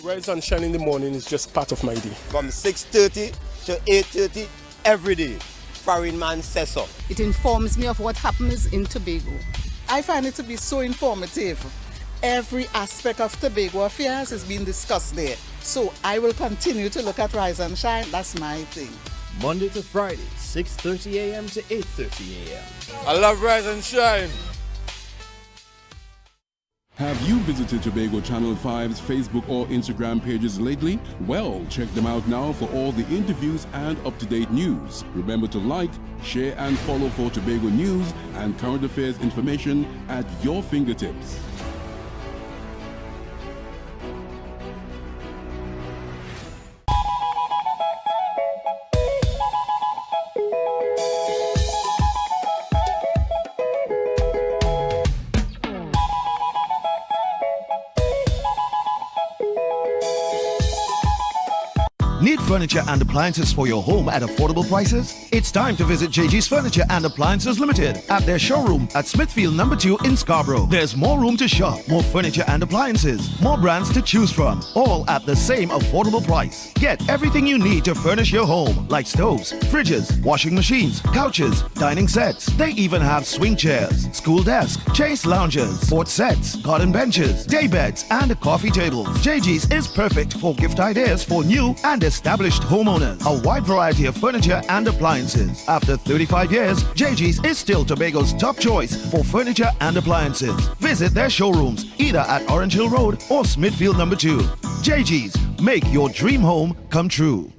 Rise and shine in the morning is just part of my day. From 6:30 to 8:30 every day. Foreign man says so. It informs me of what happens in Tobago. I find it to be so informative. Every aspect of Tobago affairs is being discussed there. So I will continue to look at Rise and Shine. That's my thing. Monday to Friday, 6:30 a.m. to 8:30 a.m. I love Rise and Shine. Have you visited Tobago Channel 5's Facebook or Instagram pages lately? Well, check them out now for all the interviews and up-to-date news. Remember to like, share and follow for Tobago news and current affairs information at your fingertips. Need furniture and appliances for your home at affordable prices? It's time to visit JG's Furniture and Appliances Limited at their showroom at Smithfield No. 2 in Scarborough. There's more room to shop, more furniture and appliances, more brands to choose from, all at the same affordable price. Get everything you need to furnish your home, like stoves, fridges, washing machines, couches, dining sets. They even have swing chairs, school desk, chase loungers, sports sets, garden benches, day beds, and coffee tables. JG's is perfect for gift ideas for new and established homeowners. A wide variety of furniture and appliances. After 35 years, JG's is still Tobago's top choice for furniture and appliances. Visit their showrooms either at Orange Hill Road or Smithfield No. 2. JG's, make your dream home come true.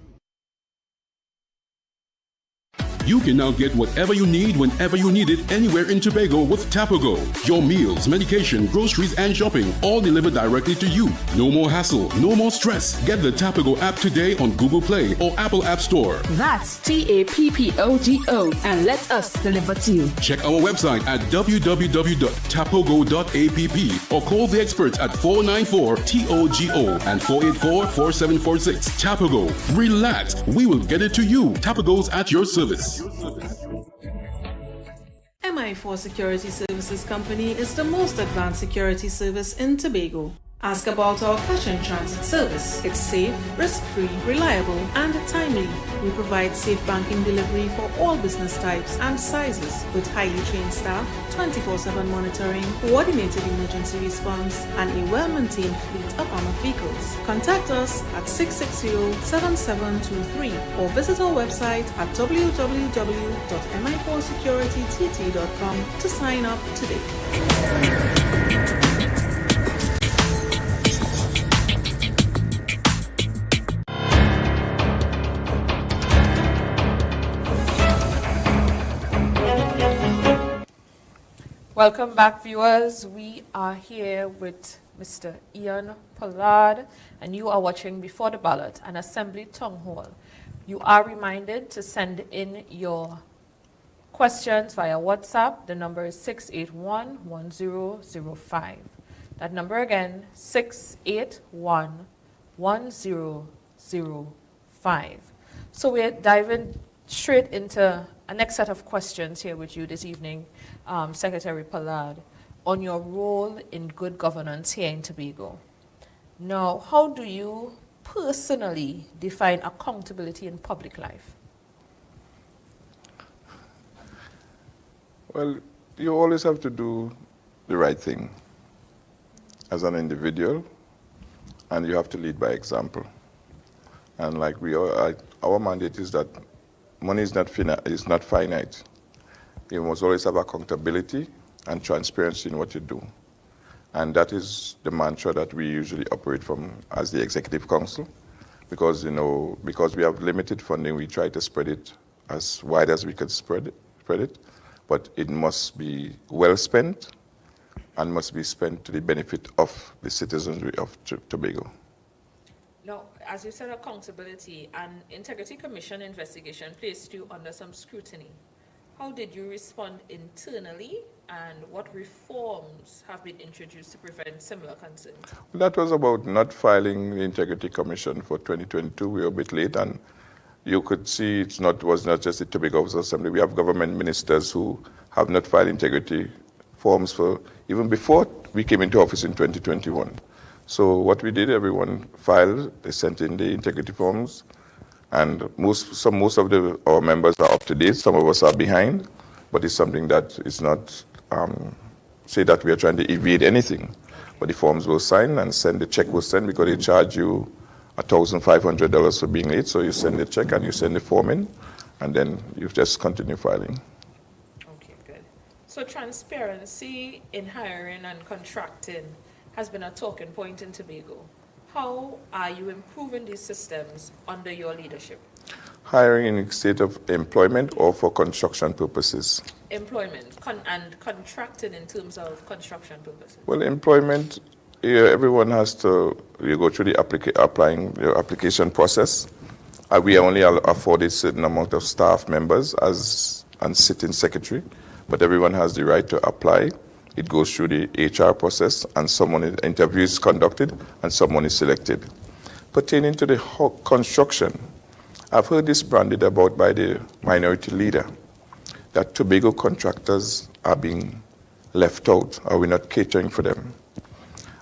You can now get whatever you need whenever you need it anywhere in Tobago with Tapago. Your meals, medication, groceries and shopping all delivered directly to you. No more hassle, no more stress. Get the Tapago app today on Google Play or Apple App Store. That's TAPPOGO and let us deliver to you. Check our website at www.tapogo.app or call the experts at 494-TOGO and 484-4746. Tapago. Relax. We will get it to you. Tapago's at your service. MI4 Security Services Company is the most advanced security service in Tobago. Ask about our cash and transit service. It's safe, risk-free, reliable, and timely. We provide safe banking delivery for all business types and sizes with highly trained staff, 24/7 monitoring, coordinated emergency response, and a well-maintained fleet of armored vehicles. Contact us at 660-7723 or visit our website at www.mi4securitytt.com to sign up today. Welcome back, viewers. We are here with Mr. Ian Pollard, and you are watching Before the Ballot, an Assembly Town Hall. You are reminded to send in your questions via WhatsApp. The number is 681-1005. That number again, 681-1005. So we're diving straight into a next set of questions here with you this evening, Secretary Pollard, on your role in good governance here in Tobago. Now, how do you personally define accountability in public life? Well, you always have to do the right thing as an individual, and you have to lead by example. And like our mandate is that money is not finite. You must always have accountability and transparency in what you do. And that is the mantra that we usually operate from as the Executive Council. Because, because we have limited funding, we try to spread it as wide as we can spread it. But it must be well spent and must be spent to the benefit of the citizenry of Tobago. Now, as you said, accountability and Integrity Commission investigation placed you under some scrutiny. How did you respond internally, and what reforms have been introduced to prevent similar concerns? That was about not filing the Integrity Commission for 2022. We were a bit late, and you could see it was not just the Tobago Assembly. We have government ministers who have not filed integrity forms for even before we came into office in 2021. So what we did, everyone filed, they sent in the integrity forms, and most of our members are up to date. Some of us are behind, but it's something that is not say that we are trying to evade anything. But the forms were signed and the check was sent because they charge you $1,500 for being late. So you send the check and you send the form in, and then you just continue filing. Okay, good. So transparency in hiring and contracting has been a talking point in Tobago. How are you improving these systems under your leadership? Hiring in the state of employment or for construction purposes? Employment and contracting in terms of construction purposes. Well, employment, everyone has to go through the application process. We only afford a certain amount of staff members and sitting secretary, but everyone has the right to apply. It goes through the HR process, and interview is conducted, and someone is selected. Pertaining to the construction, I've heard this branded about by the minority leader, that Tobago contractors are being left out, or we're not catering for them.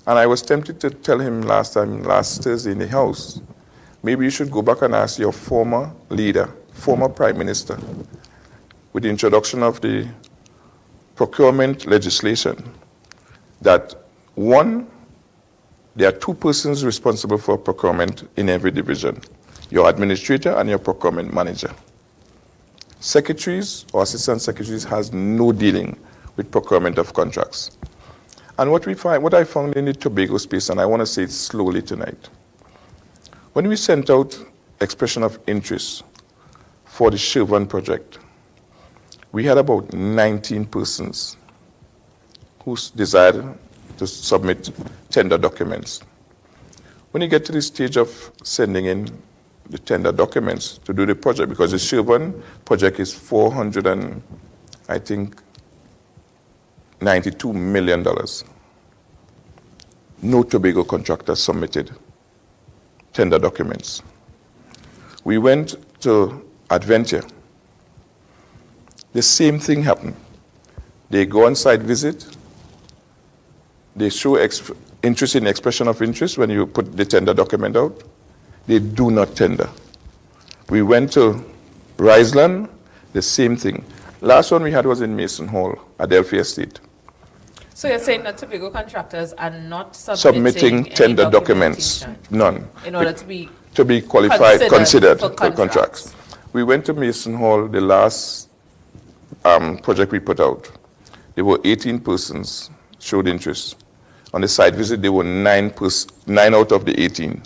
And I was tempted to tell him last Thursday in the House, maybe you should go back and ask your former leader, former Prime Minister, with the introduction of the procurement legislation, that one, there are two persons responsible for procurement in every division, your administrator and your procurement manager. Secretaries or assistant secretaries has no dealing with procurement of contracts. And what I found in the Tobago space, and I want to say it slowly tonight, when we sent out expression of interest for the Shervan project, we had about 19 persons who desired to submit tender documents. When you get to the stage of sending in the tender documents to do the project, because the Shervan project is $492 million. No Tobago contractor submitted tender documents. We went to Adventure. The same thing happened. They go on site visit. They show interest in expression of interest when you put the tender document out. They do not tender. We went to Riseland, the same thing. Last one we had was in Mason Hall, Adelphi Estate. So you're saying that Tobago contractors are not submitting tender documents, none, in order to be qualified, considered for contracts. We went to Mason Hall, the last project we put out. There were 18 persons showed interest. On the site visit, there were 9 out of the 18.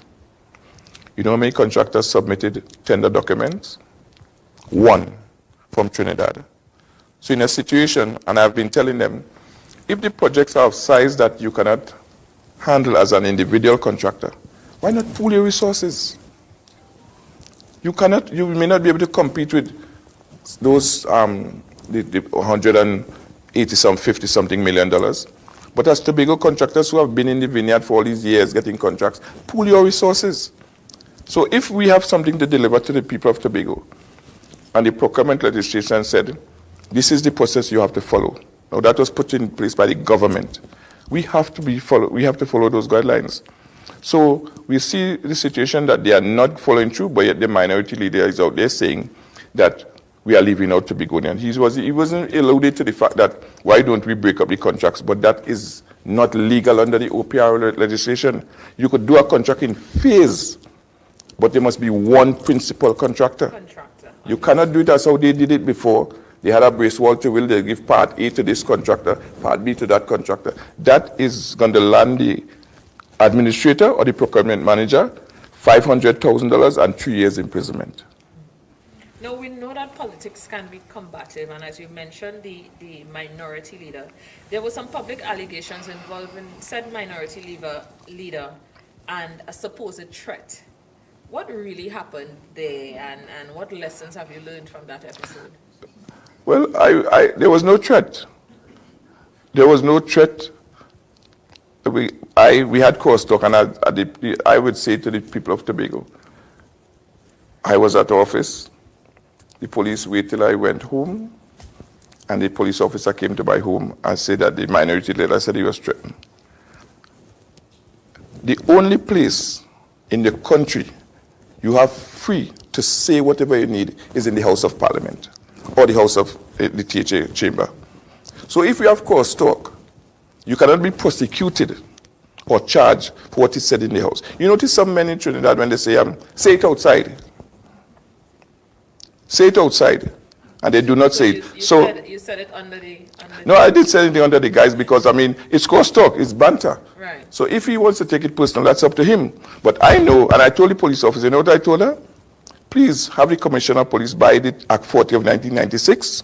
You know how many contractors submitted tender documents? 1 from Trinidad. So in a situation, and I've been telling them, if the projects are of size that you cannot handle as an individual contractor, why not pool your resources? You may not be able to compete with those the 180 some $50 something million, But as Tobago contractors who have been in the vineyard for all these years getting contracts, pool your resources. So if we have something to deliver to the people of Tobago, and the procurement legislation said, this is the process you have to follow. Now that was put in place by the government. We have to follow those guidelines. So we see the situation that they are not following through, but yet the minority leader is out there saying that we are leaving out Tobagonians. He wasn't alluded to the fact that why don't we break up the contracts, but that is not legal under the OPR legislation. You could do a contract in phase, but there must be one principal contractor. You cannot do it as how they did it before. They had a brace wall to will, they give part A to this contractor, part B to that contractor. That is going to land the administrator or the procurement manager $500,000 and 3 years imprisonment. Now, we know that politics can be combative, and as you mentioned, the minority leader, there were some public allegations involving said minority leader and a supposed threat. What really happened there, and what lessons have you learned from that episode? Well, there was no threat. There was no threat. We had crosstalk, and I would say to the people of Tobago, I was at office. The police waited till I went home, and the police officer came to my home and said that the minority leader said he was threatened. The only place in the country you have free to say whatever you need is in the House of Parliament or the House of the THA chamber. So if you have crosstalk, you cannot be prosecuted or charged for what is said in the House. You notice some men in Trinidad when they say it outside. Say it outside, and they do not say it. You said it under the... No, I did say it under the guise because, I mean, it's crosstalk, it's banter. Right. So if he wants to take it personal, that's up to him. But I know, and I told the police officer, you know what I told her? Please have the Commissioner of Police buy the Act 40 of 1996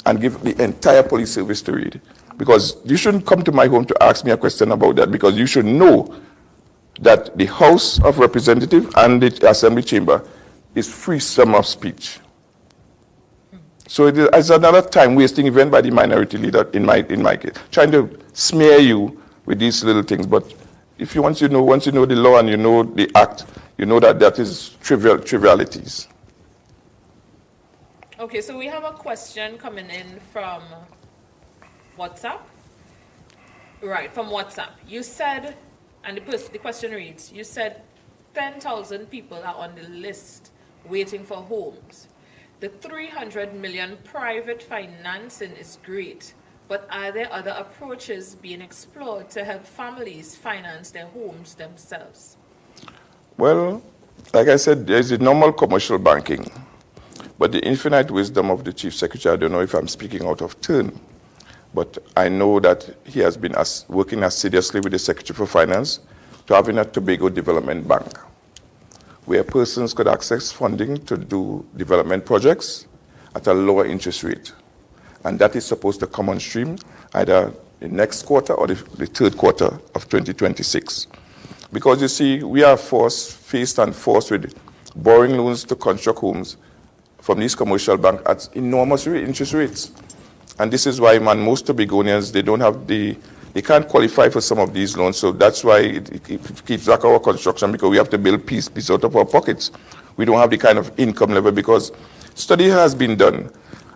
and give the entire police service to read. Because you shouldn't come to my home to ask me a question about that, because you should know that the House of Representatives and the Assembly Chamber is freedom of speech. So it's another time-wasting event by the minority leader in my case, trying to smear you with these little things. But if once you know the law and you know the act, you know that is trivialities. Okay, so we have a question coming in from WhatsApp. Right, from WhatsApp. You said, and the question reads, you said 10,000 people are on the list waiting for homes. The 300 million private financing is great, but are there other approaches being explored to help families finance their homes themselves? Well, like I said, there's the normal commercial banking, but the infinite wisdom of the Chief Secretary, I don't know if I'm speaking out of turn, but I know that he has been working assiduously with the Secretary for Finance to having a Tobago Development Bank, where persons could access funding to do development projects at a lower interest rate. And that is supposed to come on stream either the next quarter or the third quarter of 2026. Because you see, we are faced with borrowing loans to construct homes from these commercial banks at enormous interest rates. And this is why, most Tobagonians, they can't qualify for some of these loans, so that's why it keeps back our construction, because we have to build piece out of our pockets. We don't have the kind of income level, because study has been done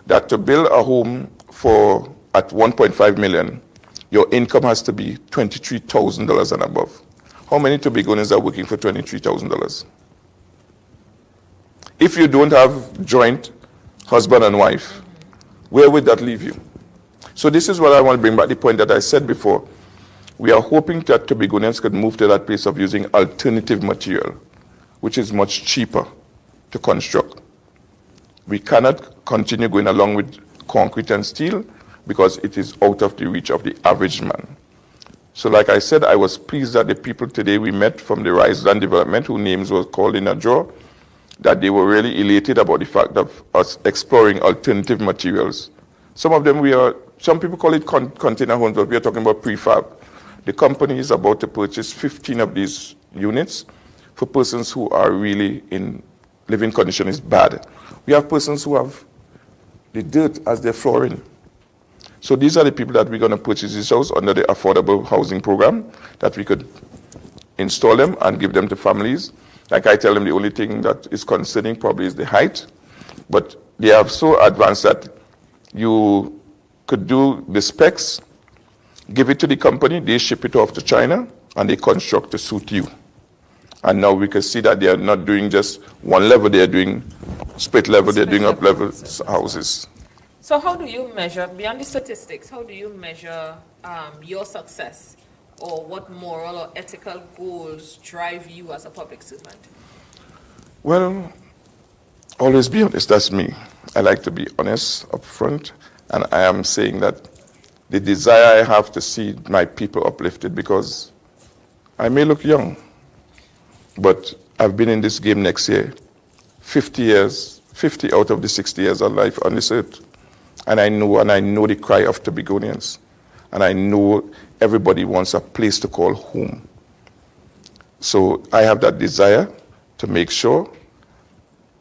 that to build a home at 1.5 million, your income has to be $23,000 and above. How many Tobagonians are working for $23,000? If you don't have joint husband and wife, where would that leave you? So this is what I want to bring back, the point that I said before. We are hoping that Tobagonians could move to that place of using alternative material, which is much cheaper to construct. We cannot continue going along with concrete and steel because it is out of the reach of the average man. So like I said, I was pleased that the people today we met from the Rise Land Development, whose names were called in a draw, that they were really elated about the fact of us exploring alternative materials. Some people call it container homes, but we are talking about prefab. The company is about to purchase 15 of these units for persons who are really in living condition is bad. We have persons who have the dirt as their flooring. So these are the people that we're going to purchase this house under the affordable housing program, that we could install them and give them to families. Like I tell them, the only thing that is concerning probably is the height, but they are so advanced that you could do the specs, give it to the company, they ship it off to China, and they construct to suit you. And now we can see that they are not doing just one level, they are doing split level, they're doing up level houses. So how do you measure, beyond the statistics, how do you measure your success, or what moral or ethical goals drive you as a public servant? Well, always be honest, that's me. I like to be honest up front, and I am saying that the desire I have to see my people uplifted, because I may look young, but I've been in this game next year, 50 years, 50 out of the 60 years of life on this earth. And I know the cry of Tobagonians. And I know everybody wants a place to call home. So I have that desire to make sure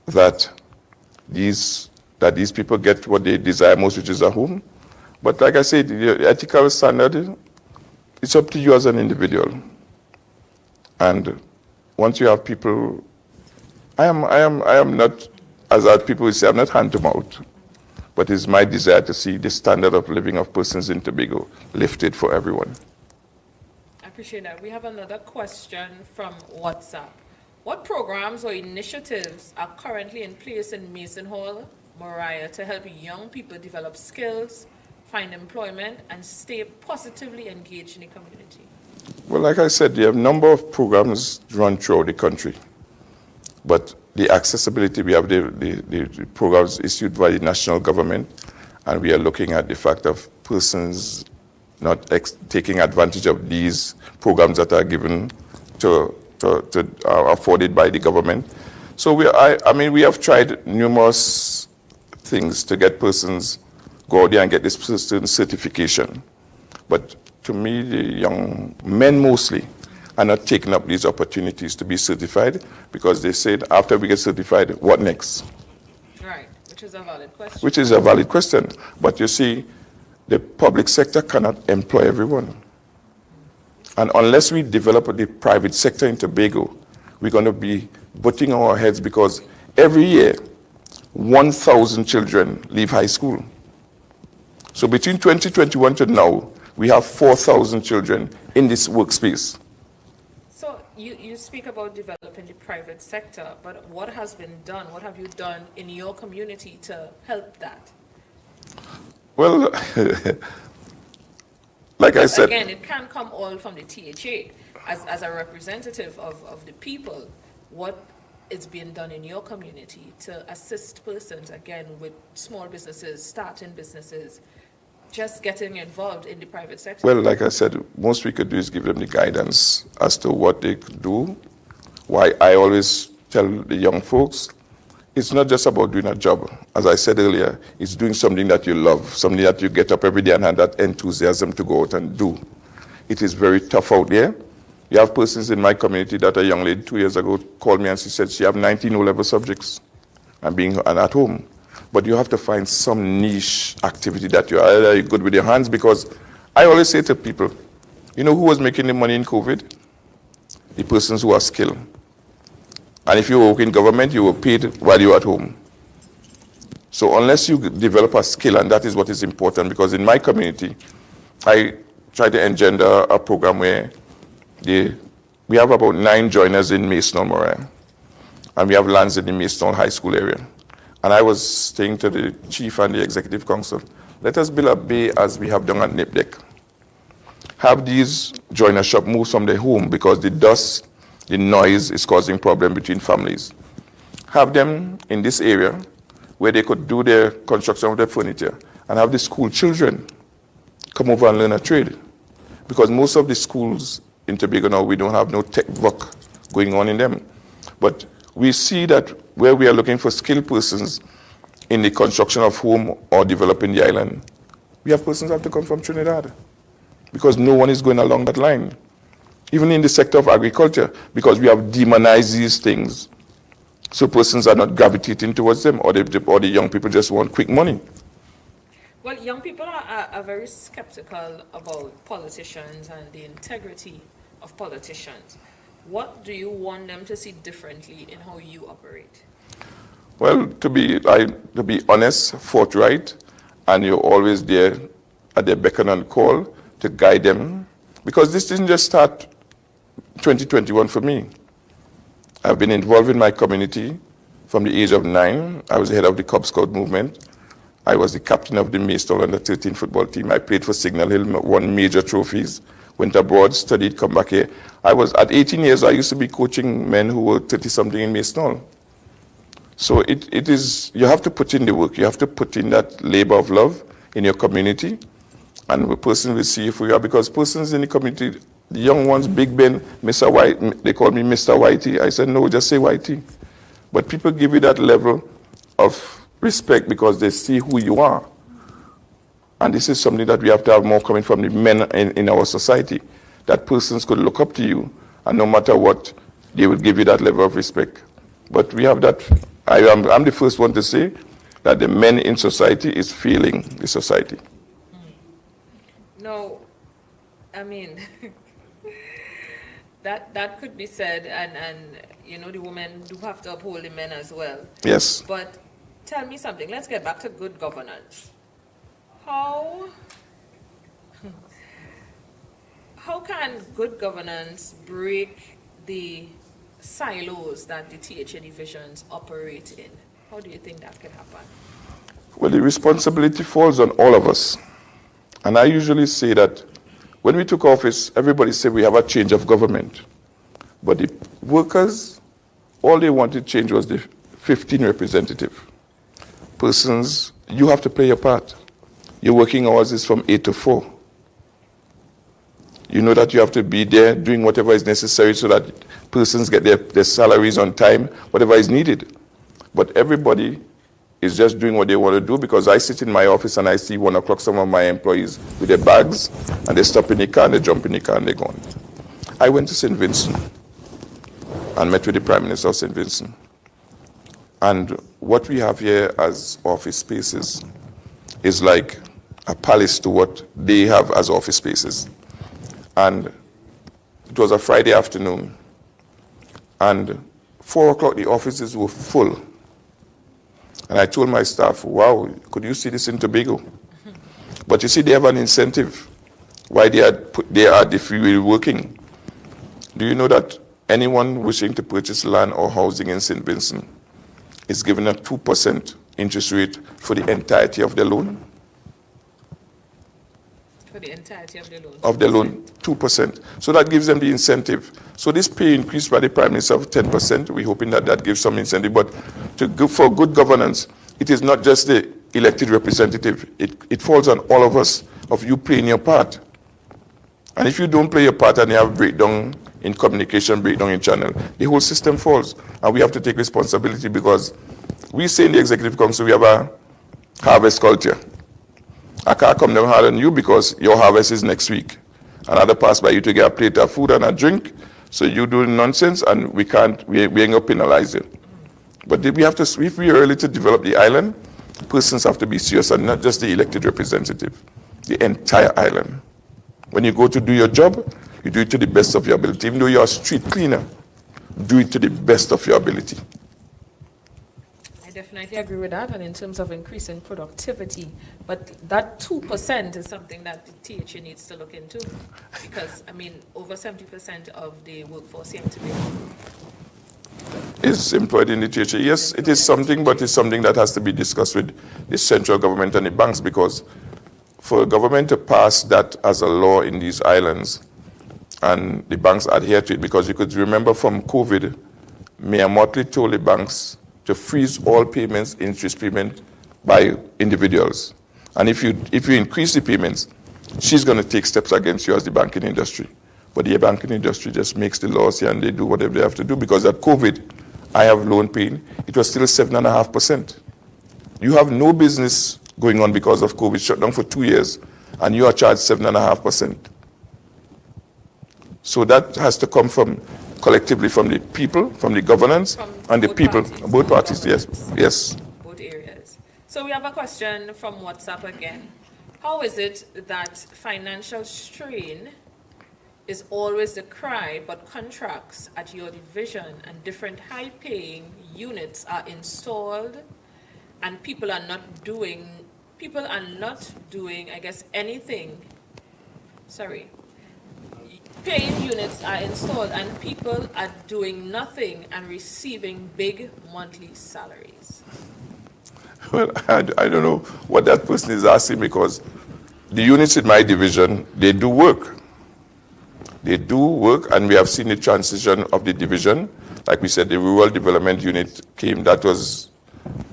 that these people get what they desire most, which is a home. But like I said, the ethical standard, it's up to you as an individual. And once you have people, I am not, as our people will say, I'm not hand to mouth. But it's my desire to see the standard of living of persons in Tobago lifted for everyone. I appreciate that. We have another question from WhatsApp. What programs or initiatives are currently in place in Mason Hall, Moriah, to help young people develop skills, find employment, and stay positively engaged in the community? Well, like I said, there are a number of programs run throughout the country. But the accessibility, we have the programs issued by the national government, and we are looking at the fact of persons not taking advantage of these programs that are given afforded by the government. So we have tried numerous things to get persons go out there and get this person certification. But to me, the young men mostly are not taking up these opportunities to be certified, because they said after we get certified, what next? Right, which is a valid question. Which is a valid question. But you see, the public sector cannot employ everyone. And unless we develop the private sector in Tobago, we're going to be butting our heads, because every year, 1,000 children leave high school. So between 2021 to now, we have 4,000 children in this workspace. So you speak about developing the private sector, but what has been done? What have you done in your community to help that? Well, like I said, again, it can't come all from the THA. As a representative of the people, what is being done in your community to assist persons, again, with small businesses, starting businesses, just getting involved in the private sector? Well, like I said, most we could do is give them the guidance as to what they could do. Why I always tell the young folks, it's not just about doing a job. As I said earlier, it's doing something that you love, something that you get up every day and have that enthusiasm to go out and do. It is very tough out there. You have persons in my community that a young lady 2 years ago called me and she said she have 19 O-level subjects and at home. But you have to find some niche activity that you're either good with your hands, because I always say to people, you know who was making the money in COVID? The persons who are skilled. And if you work in government, you were paid while you're at home. So unless you develop a skill, and that is what is important, because in my community, I try to engender a program where we have about 9 joiners in Mason, Moriah, and we have lands in the Mason High School area. And I was saying to the chief and the executive council, let us build a bay as we have done at Nipdeck. Have these joiner shop move from their home, because the dust, the noise is causing problem between families. Have them in this area where they could do their construction of their furniture, and have the school children come over and learn a trade. Because most of the schools in Tobago now, we don't have no tech work going on in them. But we see that where we are looking for skilled persons in the construction of home or developing the island, we have persons have to come from Trinidad, because no one is going along that line. Even in the sector of agriculture, because we have demonized these things, so persons are not gravitating towards them, or the young people just want quick money. Well, young people are very skeptical about politicians and the integrity of politicians. What do you want them to see differently in how you operate? Well, to be honest, forthright, and you're always there at their beck and call to guide them. Because this didn't just start 2021 for me. I've been involved in my community from the age of 9. I was the head of the Cub Scout movement. I was the captain of the Maystall under-13 football team. I played for Signal Hill, won major trophies, went abroad, studied, come back here. At 18 years, I used to be coaching men who were 30-something in Maystall. So it is, you have to put in the work. You have to put in that labor of love in your community, and the person will see if we are, because persons in the community, the young ones, Big Ben, Mr. White, they call me Mr. Whitey. I said, no, just say Whitey. But people give you that level of respect because they see who you are. And this is something that we have to have more coming from the men in our society, that persons could look up to you, and no matter what, they will give you that level of respect. But we have that. I'm the first one to say that the men in society is feeling the society. No, I mean, that could be said, and you know, the women do have to uphold the men as well. Yes. But tell me something. Let's get back to good governance. How can good governance break the silos that the THA divisions operate in? How do you think that can happen? Well, the responsibility falls on all of us. And I usually say that when we took office, everybody said we have a change of government. But the workers, all they wanted to change was the 15 representative persons. You have to play your part. Your working hours is from 8 to 4. You know that you have to be there doing whatever is necessary so that persons get their salaries on time, whatever is needed. But everybody is just doing what they want to do, because I sit in my office and I see 1 o'clock some of my employees with their bags, and they stop in the car and they jump in the car and they're gone. I went to St. Vincent and met with the Prime Minister of St. Vincent. And what we have here as office spaces is like a palace to what they have as office spaces. And it was a Friday afternoon, and 4 o'clock the offices were full. And I told my staff, wow, could you see this in Tobago? But you see, they have an incentive why they are the free will working. Do you know that anyone wishing to purchase land or housing in St. Vincent is given a 2% interest rate for the entirety of their loan? For the entirety of the loan? Of the loan, 2%. So that gives them the incentive. So this pay increase by the Prime Minister of 10%, we're hoping that that gives some incentive. But for good governance, it is not just the elected representative. It falls on all of us, of you playing your part. And if you don't play your part and you have breakdown in communication, breakdown in channel, the whole system falls. And we have to take responsibility, because we say in the Executive Council we have a harvest culture. I can't come down hard on you because your harvest is next week. And I'll pass by you to get a plate of food and a drink. So you do nonsense, and we ain't going to penalize you. But we have to, if we are ready to develop the island, persons have to be serious, and not just the elected representative, the entire island. When you go to do your job, you do it to the best of your ability. Even though you're a street cleaner, do it to the best of your ability. I definitely agree with that, and in terms of increasing productivity. But that 2% is something that the THA needs to look into, because, I mean, over 70% of the workforce here in Tobago is employed in the THA. Yes, it is something, but it's something that has to be discussed with the central government and the banks, because for a government to pass that as a law in these islands, and the banks adhere to it, because you could remember from COVID, Mayor Motley told the banks to freeze all payments, interest payment by individuals. And if you increase the payments, she's going to take steps against you as the banking industry. But the banking industry just makes the laws here, and they do whatever they have to do, because at COVID, I have loan paying, it was still 7.5%. You have no business going on because of COVID, shut down for 2 years, and you are charged 7.5%. So that has to come from collectively from the people, from the governance, and the people, both parties, yes. both areas. So we have a question from WhatsApp again. How is it that financial strain is always the cry, but contracts at your division and different high-paying units are installed, and people are not doing, I guess, anything? Sorry. Paying units are installed and people are doing nothing and receiving big monthly salaries. Well, I don't know what that person is asking, because the units in my division, they do work. They do work, and we have seen the transition of the division. Like we said, the rural development unit came, that was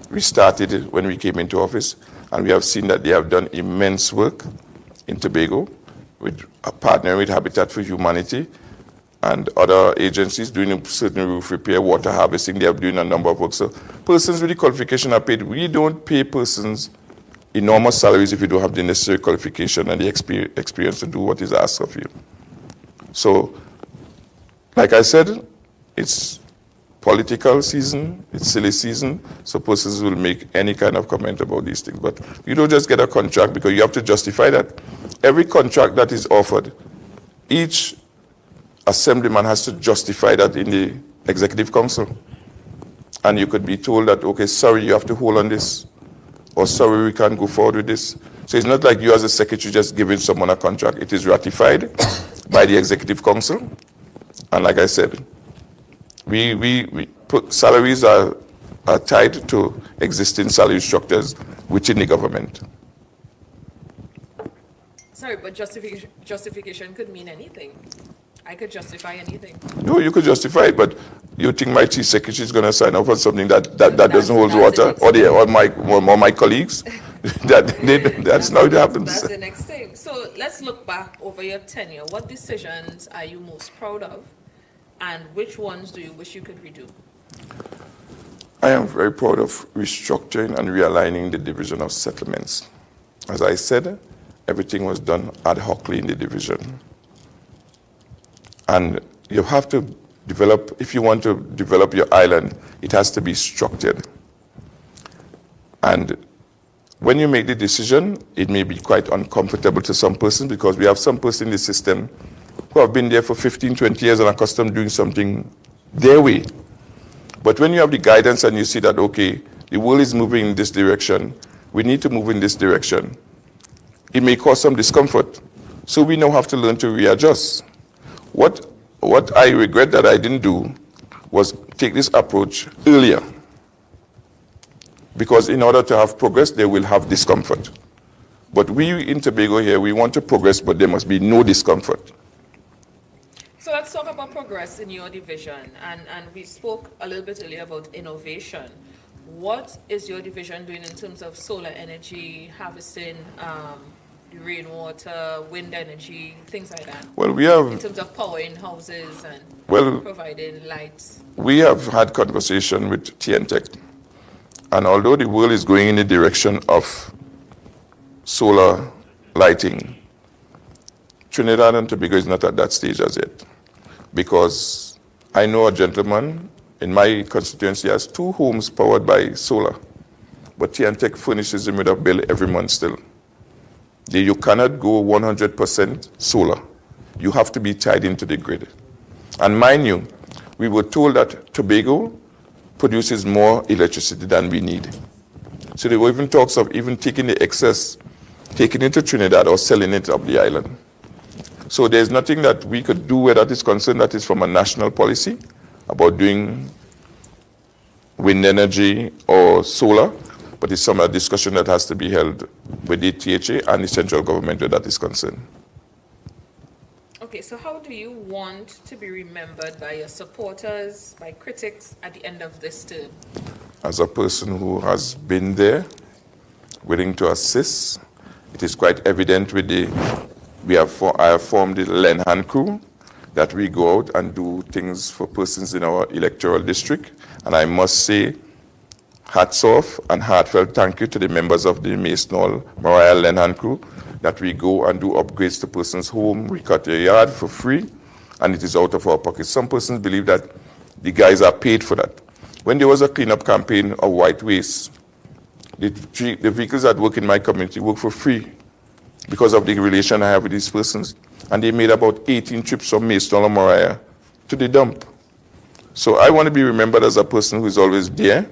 restarted when we came into office, and we have seen that they have done immense work in Tobago, with partnering with Habitat for Humanity and other agencies doing certain roof repair, water harvesting. They are doing a number of work. So persons with the qualification are paid. We don't pay persons enormous salaries if you don't have the necessary qualification and the experience to do what is asked of you. So, like I said, it's political season, it's silly season, so persons will make any kind of comment about these things. But you don't just get a contract, because you have to justify that. Every contract that is offered, each assemblyman has to justify that in the executive council. And you could be told that, okay, sorry, you have to hold on this, or sorry, we can't go forward with this. So it's not like you as a secretary just giving someone a contract. It is ratified by the executive council. And like I said, we put salaries are tied to existing salary structures within the government. Sorry, but justification could mean anything. I could justify anything. No, you could justify it, but you think my chief secretary is going to sign off on something that doesn't hold water, or my colleagues? That's not what happens. That's the next thing. So let's look back over your tenure. What decisions are you most proud of, and which ones do you wish you could redo? I am very proud of restructuring and realigning the division of settlements. As I said, everything was done ad hocly in the division. And you have to develop, if you want to develop your island, it has to be structured. And when you make the decision, it may be quite uncomfortable to some person, because we have some person in the system who have been there for 15, 20 years and accustomed to doing something their way. But when you have the guidance and you see that, okay, the world is moving in this direction, we need to move in this direction, it may cause some discomfort. So we now have to learn to readjust. What I regret that I didn't do was take this approach earlier. Because in order to have progress, they will have discomfort. But we in Tobago here, we want to progress, but there must be no discomfort. So let's talk about progress in your division. And we spoke a little bit earlier about innovation. What is your division doing in terms of solar energy, harvesting, rainwater, wind energy, things like that? Well, we have... in terms of powering houses and providing lights? We have had conversation with TNTech. And although the world is going in the direction of solar lighting, Trinidad and Tobago is not at that stage as yet. Because I know a gentleman in my constituency has 2 homes powered by solar. But TNTech furnishes him with a bill every month still. You cannot go 100% solar. You have to be tied into the grid. And mind you, we were told that Tobago produces more electricity than we need. So there were even talks of even taking the excess, taking it to Trinidad or selling it up the island. So there's nothing that we could do where that is concerned that is from a national policy about doing wind energy or solar, but it's some discussion that has to be held with the THA and the central government where that is concerned. Okay, so how do you want to be remembered by your supporters, by critics at the end of this term? As a person who has been there, willing to assist, it is quite evident with I have formed the Lend Hand crew, that we go out and do things for persons in our electoral district. And I must say, hats off and heartfelt thank you to the members of the Mason Moriah Lend Hand crew, that we go and do upgrades to persons' home, we cut their yard for free, and it is out of our pockets. Some persons believe that the guys are paid for that. When there was a cleanup campaign of white waste, the vehicles that work in my community work for free. because of the relation I have with these persons. And they made about 18 trips from Maidstone or Moriah to the dump. So I want to be remembered as a person who is always there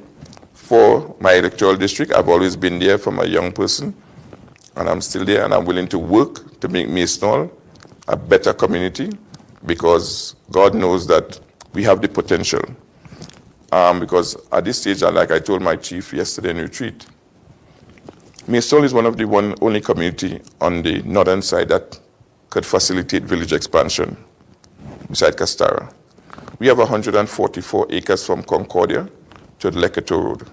for my electoral district. I've always been there from a young person, and I'm still there, and I'm willing to work to make Maidstone a better community, because God knows that we have the potential. Because at this stage, like I told my chief yesterday in retreat, Maidstone is one of the only community on the northern side that could facilitate village expansion beside Castara. We have 144 acres from Concordia to the Leketo Road.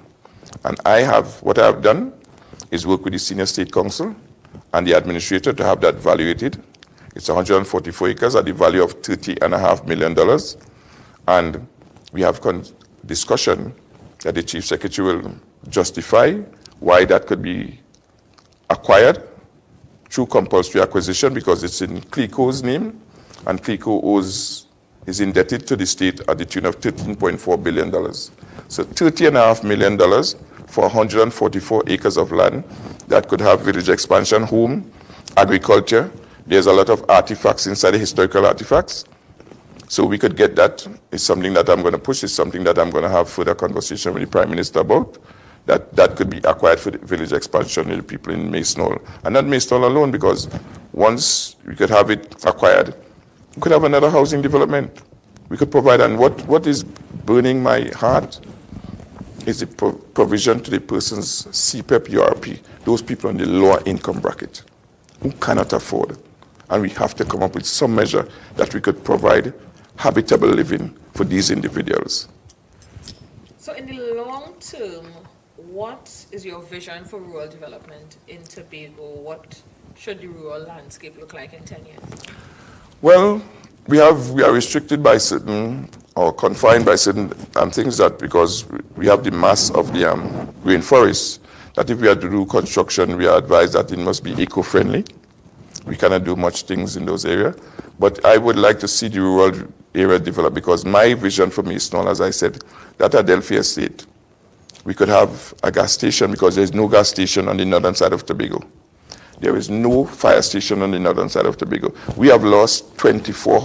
And what I have done is work with the Senior State Council and the administrator to have that valuated. It's 144 acres at the value of $30.5 million. And we have discussion that the Chief Secretary will justify why that could be acquired through compulsory acquisition, because it's in CLECO's name, and CLECO is indebted to the state at the tune of $13.4 billion. So $30.5 million for 144 acres of land that could have village expansion, home, agriculture. There's a lot of artifacts inside, the historical artifacts. So we could get that. It's something that I'm going to push. It's something that I'm going to have further conversation with the Prime Minister about. That could be acquired for the village expansion with the people in Maidstone. And not Maidstone alone, because once we could have it acquired, we could have another housing development. We could provide, and what is burning my heart is the provision to the person's CPEP, URP, those people on the lower income bracket who cannot afford. And we have to come up with some measure that we could provide habitable living for these individuals. So in the long term, what is your vision for rural development in Tobago? What should the rural landscape look like in 10 years? Well, we are restricted by certain, or confined by certain things, that because we have the mass of the rainforest, that if we are to do construction, we are advised that it must be eco-friendly. We cannot do much things in those areas. But I would like to see the rural area develop, because my vision for Maidstone, as I said, that Adelphi Estate, we could have a gas station, because there's no gas station on the northern side of Tobago. There is no fire station on the northern side of Tobago. We have lost 24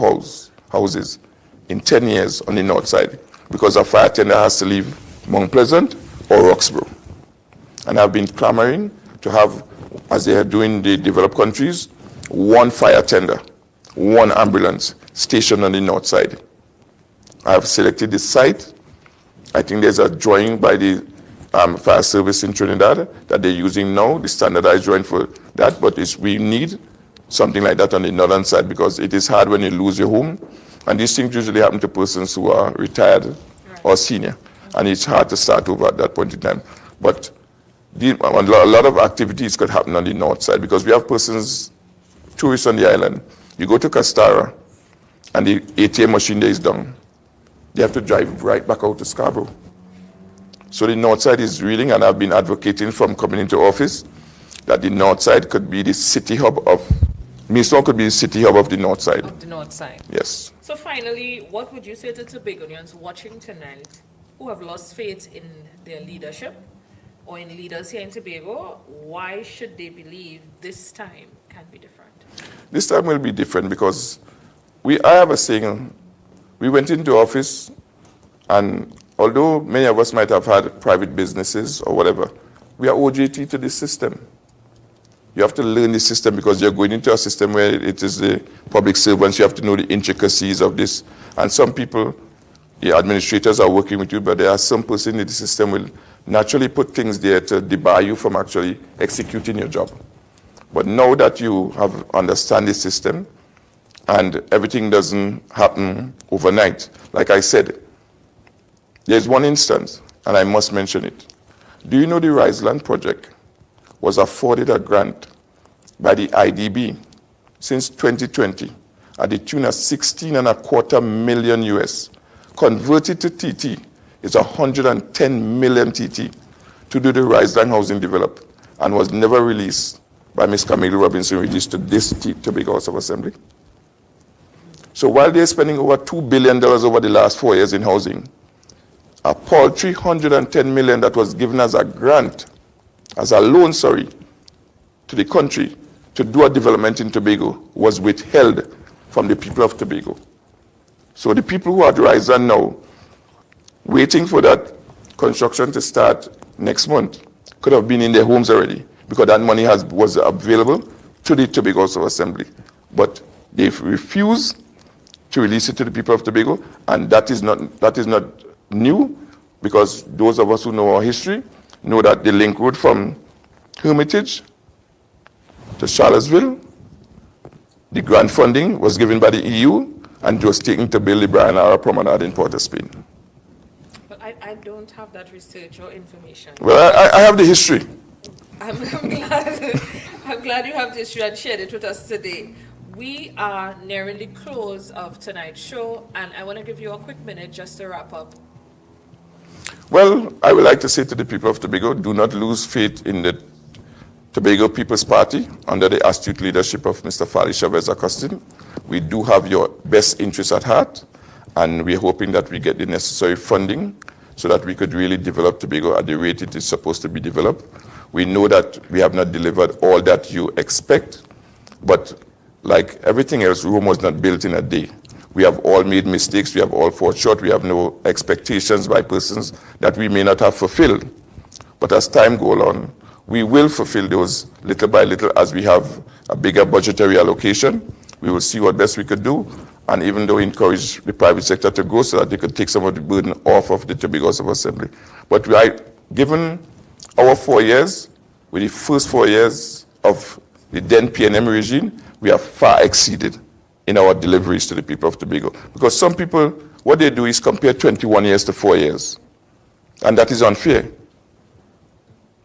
houses in 10 years on the north side, because a fire tender has to leave Mount Pleasant or Roxborough. And I've been clamoring to have, as they are doing the developed countries, one fire tender, one ambulance stationed on the north side. I have selected the site. I think there's a drawing by the fire service in Trinidad that they're using now, the standardized drawing for that, but we need something like that on the northern side, because it is hard when you lose your home. And these things usually happen to persons who are retired or senior. And it's hard to start over at that point in time. But a lot of activities could happen on the north side, because we have persons, tourists on the island. You go to Castara, and the ATM machine there is down. They have to drive right back out to Scarborough. So the north side is reeling, and I've been advocating from coming into office that the north side could be the city hub of, Maidstone could be the city hub of the north side. Of the north side. Yes. So finally, what would you say to Tobagonians watching tonight who have lost faith in their leadership or in leaders here in Tobago? Why should they believe this time can be different? This time will be different, because I have a saying, we went into office, and although many of us might have had private businesses or whatever, we are OJT to the system. You have to learn the system, because you're going into a system where it is the public servants. You have to know the intricacies of this. And some people, the administrators are working with you, but there are some person in the system will naturally put things there to debar you from actually executing your job. But now that you have understand the system, and everything doesn't happen overnight, like I said, there's one instance, and I must mention it. Do you know the Riseland project was afforded a grant by the IDB since 2020 at the tune of $16.25 million US. Converted to TT is 110 million TT to do the Riseland housing develop, and was never released by Ms. Camille Robinson Regis to this Tobago House of Assembly. So while they're spending over $2 billion over the last 4 years in housing, a paltry $110 million that was given as a grant, as a loan, to the country, to do a development in Tobago was withheld from the people of Tobago. So the people who are at Horizon now, waiting for that construction to start next month, could have been in their homes already, because that money was available to the Tobago House of Assembly. But they refused to release it to the people of Tobago, and that is not new, because those of us who know our history know that the link road from Hermitage to Charlottesville, the grant funding was given by the EU, and it was taken to build the Brian Lara Promenade in Port of Spain. But I don't have that research or information. Well, I have the history. I'm glad you have the history and shared it with us today. We are nearing the close of tonight's show, and I want to give you a quick minute just to wrap up. Well, I would like to say to the people of Tobago, do not lose faith in the Tobago People's Party under the astute leadership of Mr. Fali Chavez-Acostin. We do have your best interests at heart, and we're hoping that we get the necessary funding so that we could really develop Tobago at the rate it is supposed to be developed. We know that we have not delivered all that you expect, but like everything else, Rome was not built in a day. We have all made mistakes, we have all fallen short, we have no expectations by persons that we may not have fulfilled. But as time goes on, we will fulfill those little by little as we have a bigger budgetary allocation. We will see what best we could do, and even though encourage the private sector to go so that they could take some of the burden off of the Tobago House of Assembly. But given our 4 years, with the first 4 years of the then PNM regime, we have far exceeded in our deliveries to the people of Tobago. Because some people, what they do is compare 21 years to 4 years. And that is unfair.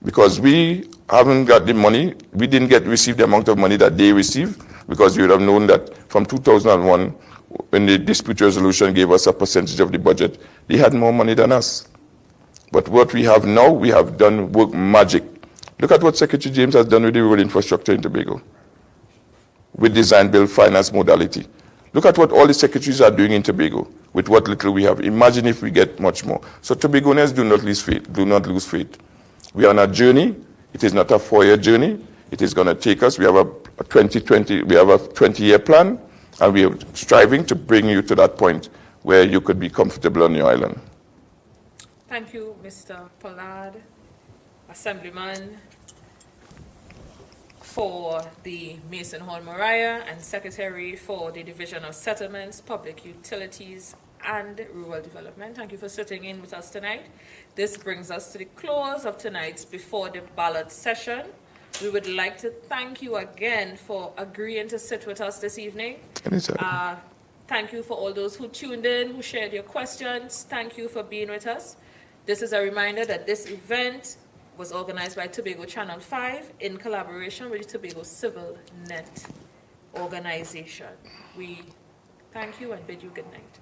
Because we haven't got the money, we didn't receive the amount of money that they received, because we would have known that from 2001, when the dispute resolution gave us a percentage of the budget, they had more money than us. But what we have now, we have done work magic. Look at what Secretary James has done with the road infrastructure in Tobago, with design, build, finance modality. Look at what all the secretaries are doing in Tobago with what little we have. Imagine if we get much more. So Tobagonians, do not lose faith. Do not lose faith. We are on a journey. It is not a 4-year journey. It is going to take us. We have a 20-year plan, and we are striving to bring you to that point where you could be comfortable on your island. Thank you, Mr. Pollard, Assemblyman for the Mason Hall Moriah and Secretary for the Division of Settlements, Public Utilities and Rural Development. Thank you for sitting in with us tonight. This brings us to the close of tonight's Before the Ballot session. We would like to thank you again for agreeing to sit with us this evening. Anytime. Thank you for all those who tuned in, who shared your questions. Thank you for being with us. This is a reminder that this event was organized by Tobago Channel 5 in collaboration with the Tobago CivilNET organization. We thank you and bid you good night.